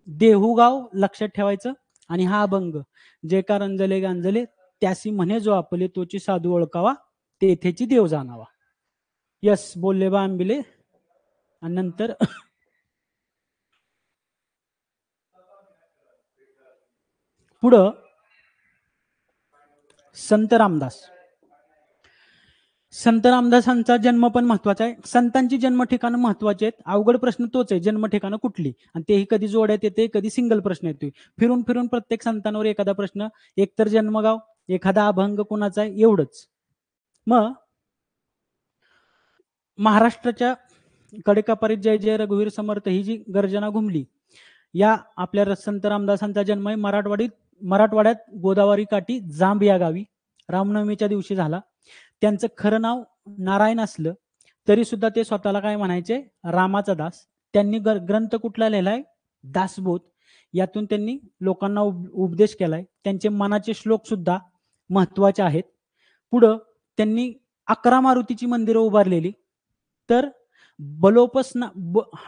देहूगाव लक्षात ठेवायचं. आणि हा अभंग, जे का रंजले गांजले त्यासी म्हणे जो आपले तोची साधू ओळखावा, तेथेची देव जाणावा. यस, बोलले बा आंबिले. आणि नंतर पुढं संत रामदास. संत रामदासांचा जन्म पण महत्वाचा आहे. संतांची जन्म ठिकाणं महत्वाची आहेत. अवघड प्रश्न तोच आहे, जन्म ठिकाणं कुठली, आणि तेही कधी जोड्यात येते, कधी सिंगल प्रश्न येतोय. फिरून फिरून प्रत्येक संतांवर एखादा प्रश्न, एकतर जन्मगाव, एखादा अभंग कोणाचा आहे, एवढंच. मग महाराष्ट्राच्या कडेकपारीत जय जय रघुवीर समर्थ ही जी गर्जना घुमली, या आपल्या संत रामदासांचा जन्म आहे मराठवाड्यात गोदावरी काठी जांब या गावी रामनवमीच्या दिवशी झाला. त्यांचं खरं नाव नारायण असलं तरी सुद्धा ते स्वतःला काय म्हणायचे? रामाचा दास. त्यांनी ग्रंथ कुठला लिहिलाय? दासबोध. यातून त्यांनी लोकांना उपदेश केलाय. त्यांचे मनाचे श्लोक सुद्धा महत्वाचे आहेत. पुढं त्यांनी 11 मारुतीची मंदिरं उभारलेली. तर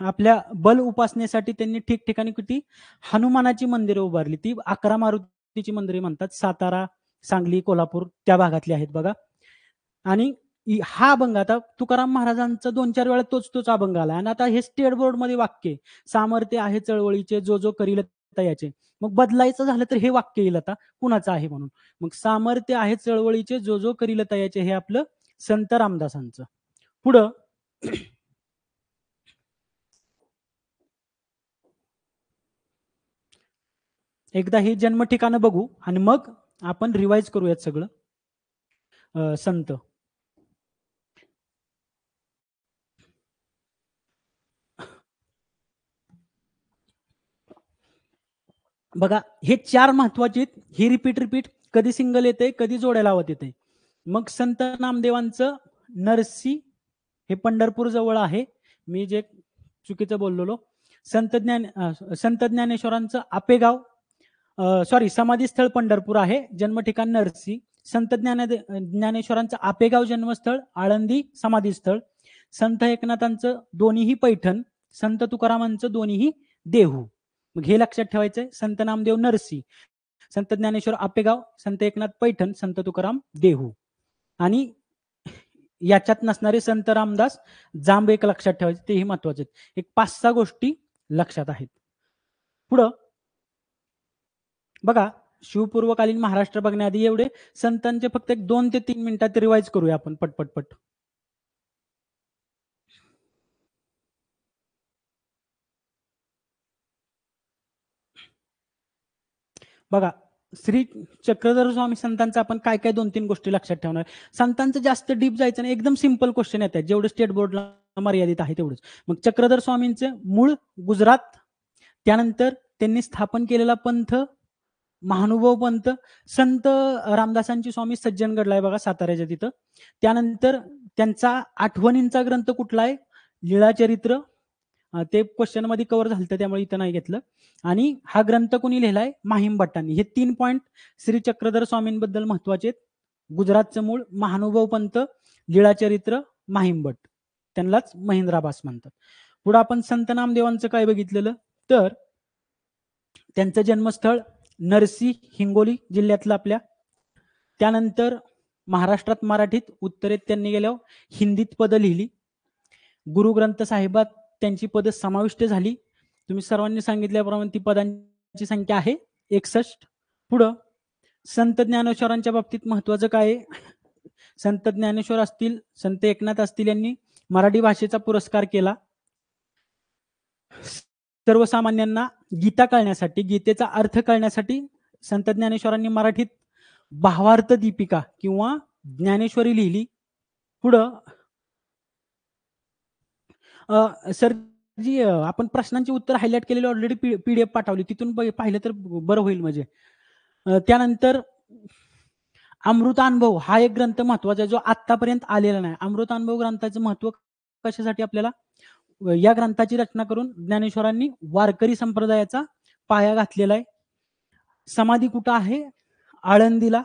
आपल्या बल उपासनेसाठी त्यांनी ठिकठिकाणी किती हनुमानाची मंदिरं उभारली. ती 11 मारुतीची मंदिरे म्हणतात. सातारा, सांगली, कोल्हापूर त्या भागातली आहेत बघा. आणि हा अभंग आता तुकाराम महाराजांचा 2-4 वेळा तोच अभंग आला. आणि आता हे स्टेट बोर्ड मध्ये वाक्य, सामर्थ्य आहे चळवळीचे जो जो करील तयाचे. मग बदलायचं झालं तर हे वाक्य येईल आता कुणाचं आहे म्हणून. मग सामर्थ्य आहे चळवळीचे जो जो करील तयाचे, हे आपलं संत रामदासांचं. पुढं एकदा ही जन्म ठिकाणं बघू आणि मग आपण रिवाइज करूयात सगळं. संत बघा, हे 4 महत्वाचे. ही रिपीट कधी सिंगल येते, कधी जोड्या लावत येते. मग संत नामदेवांचं नरसी, हे पंढरपूर जवळ आहे, मी जे चुकीचं बोललो. संत ज्ञानेश्वरांचं आपेगाव, सॉरी, समाधीस्थळ पंढरपूर आहे, जन्म ठिकाण नरसी. संत ज्ञानेश्वरांचं आपेगाव जन्मस्थळ, आळंदी समाधीस्थळ. संत एकनाथांचं दोन्हीही पैठण, संत तुकारामांचं दोन्हीही देहू. मग हे लक्षात ठेवायचंय. संत नामदेव नरसी, संत ज्ञानेश्वर आपेगाव, संत एकनाथ पैठण, संत तुकाराम देहू. आणि याच्यात नसणारे संत रामदास जांब एक लक्षात ठेवायचे, तेही महत्वाचे. एक 5-6 गोष्टी लक्षात आहेत. पुढं बघा, शिवपूर्वकालीन महाराष्ट्र बघण्याआधी एवढे संतांचे फक्त एक 2 ते 3 मिनिटात रिवाइज करूया आपण पटपट. बघा, श्री चक्रधर स्वामी संतांचं आपण काय काय 2-3 गोष्टी लक्षात ठेवणार. संतांचं जास्त डीप जायचं नाही, एकदम सिंपल क्वेश्चन येतात, जेवढे स्टेट बोर्डला मर्यादित आहे तेवढंच. मग चक्रधर स्वामींचं मूळ गुजरात, त्यानंतर त्यांनी स्थापन केलेला पंथ महानुभव पंथ. संत रामदासांची स्वामी सज्जनगडला आहे बघा, साताऱ्याच्या तिथं. त्यानंतर त्यांचा आठवणींचा ग्रंथ कुठला आहे? लीळाचरित्र. ते क्वेश्चन मध्ये कव्हर झालं, त्यामुळे इथं नाही घेतलं. आणि हा ग्रंथ कोणी लिहिलाय? माहीम भट्टांनी. हे 3 पॉइंट श्री चक्रधर स्वामींबद्दल महत्वाचे आहेत. गुजरातचं मूळ, महानुभव पंथ, लीळाचरित्र, माहीम भट्ट. त्यांनाच महेंद्राभास म्हणतात. पुढे आपण संत नामदेवांचं काय बघितलेलं, तर त्यांचं जन्मस्थळ नरसी, हिंगोली जिल्ह्यातलं आपल्या. त्यानंतर महाराष्ट्रात मराठीत, उत्तरेत त्यांनी गेल्यावर हिंदीत पदं लिहिली. गुरुग्रंथ साहेबात त्यांची पदं समाविष्ट झाली. तुम्ही सर्वांनी सांगितल्याप्रमाणे ती पदांची संख्या आहे 61. पुढं संत ज्ञानेश्वरांच्या बाबतीत महत्वाचं काय आहे? संत ज्ञानेश्वर असतील, संत एकनाथ असतील, यांनी मराठी भाषेचा पुरस्कार केला. सर्वसामान्यांना गीता कळण्यासाठी, गीतेचा अर्थ कळण्यासाठी संत ज्ञानेश्वरांनी मराठीत भावार्थ दीपिका किंवा ज्ञानेश्वरी लिहिली. पुढं सर जी आपण प्रश्नांची उत्तर हायलाइट केलेली ऑलरेडी पीडीएफ पाठवली, तिथून पाहिलं तर बरं होईल. म्हणजे त्यानंतर अमृतानुभव हा एक ग्रंथ महत्वाचा आहे, जो आतापर्यंत आलेला नाही. अमृतानुभव ग्रंथाचं महत्व कशासाठी? आपल्याला या ग्रंथाची रचना करून ज्ञानेश्वरांनी वारकरी संप्रदायाचा पाया घातलेला आहे. समाधी कुठं आहे? आळंदीला.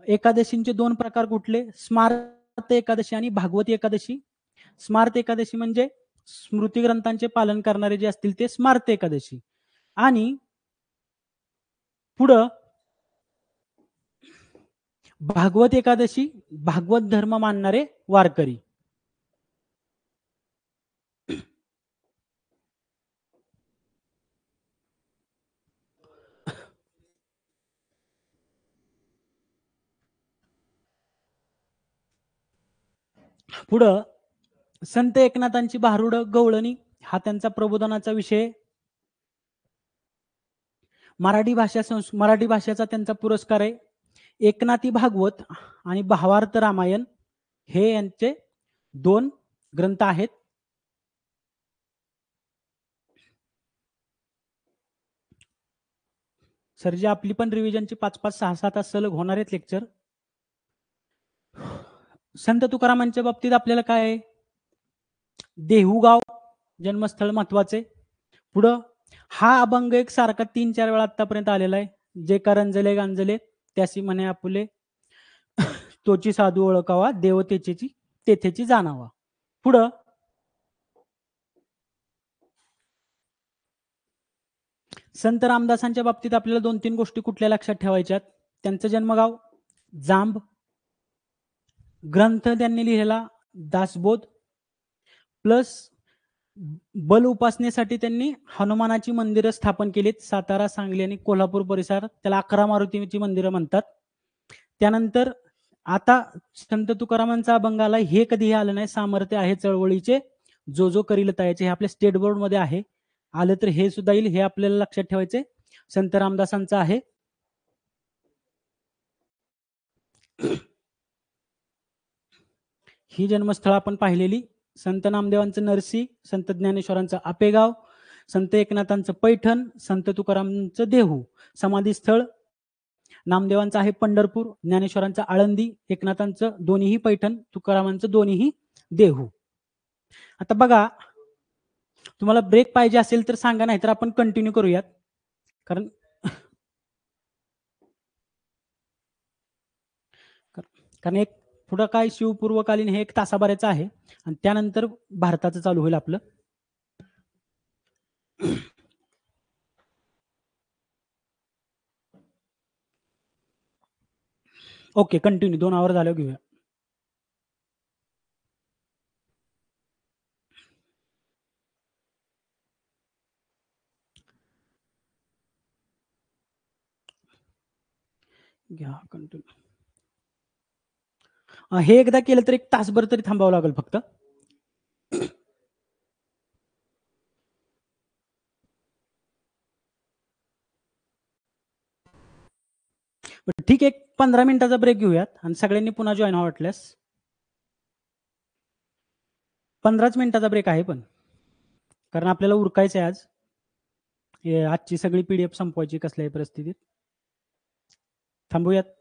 एकादशींचे 2 प्रकार कुठले? स्मार्त एकादशी आणि भागवती एकादशी. स्मार्त एकादशी म्हणजे स्मृती ग्रंथांचे पालन करणारे जे असतील ते स्मार्त एकादशी. आणि पुढं भागवत एकादशी, भागवत धर्म मानणारे वारकरी. पुढं संत एकनाथांची भारुड गवळणी हा त्यांचा प्रबोधनाचा विषय. मराठी भाषेचा त्यांचा पुरस्कार आहे. एकनाथी भागवत आणि भावार्थ रामायण हे यांचे 2 ग्रंथ आहेत. सर जी आपली पण रिव्हिजनची 5-5, 6-6 तास सलग होणार आहेत लेक्चर. संत तुकारामांच्या बाबतीत आपल्याला काय आहे? देहूगाव जन्मस्थळ महत्वाचे. पुढं हा अभंग एक सारखा 3-4 वेळा आतापर्यंत आलेला आहे. जे करंजले गांजले त्यासी म्हणे आपुले, तोची साधू ओळखावा, देव तेथेची जाणावा. पुढं संत रामदासांच्या बाबतीत आपल्याला 2-3 गोष्टी कुठल्या लक्षात ठेवायच्यात? त्यांचं जन्मगाव जांब, ग्रंथ त्यांनी लिहिलेला दासबोध, प्लस बल उपासनेसाठी त्यांनी हनुमानाची मंदिरं स्थापन केलीत सातारा, सांगली आणि कोल्हापूर परिसरात. त्याला 11 मारुतीची मंदिरं म्हणतात. त्यानंतर आता संत तुकारामांचा अभंग आला, हे कधीही आलं नाही. सामर्थ्य आहे चळवळीचे, जो जो करील तयाचे. हे आपल्या स्टेट बोर्ड मध्ये आहे, आलं तर हे सुद्धा येईल, हे आपल्याला लक्षात ठेवायचे. संत रामदासांचं आहे. ही जन्मस्थळ आपण पाहिलेली. संत नामदेवांचं नरसी, संत ज्ञानेश्वरांचं आपेगाव, संत एकनाथांचं पैठण, संत तुकारामांचं देहू. समाधीस्थळ नामदेवांचं आहे पंढरपूर, ज्ञानेश्वरांचं आळंदी, एकनाथांचं दोन्हीही पैठण, तुकारामांचं दोन्हीही देहू. आता बघा, तुम्हाला ब्रेक पाहिजे असेल तर सांगा, नाही तर आपण कंटिन्यू करूयात. कारण कारण एक पुढं काय शिवपूर्वकालीन हे 1 तासाभराचं आहे आणि त्यानंतर भारताचं चालू होईल आपलं. ओके, कंटिन्यू 2 आवर झाल्यावर घेऊया. घ्या कंटिन्यू. हे एकदा केलं तर 1 तासभर तरी थांबावं लागेल फक्त. ठीक आहे, 15 मिनिटाचा ब्रेक घेऊयात आणि सगळ्यांनी पुन्हा जॉइन व्हा वाटल्यास. 15च मिनिटाचा ब्रेक आहे पण. कारण आपल्याला उरकायचं आहे आज. आजची सगळी पीडीएफ संपवायची कसल्याही परिस्थितीत. थांबूयात.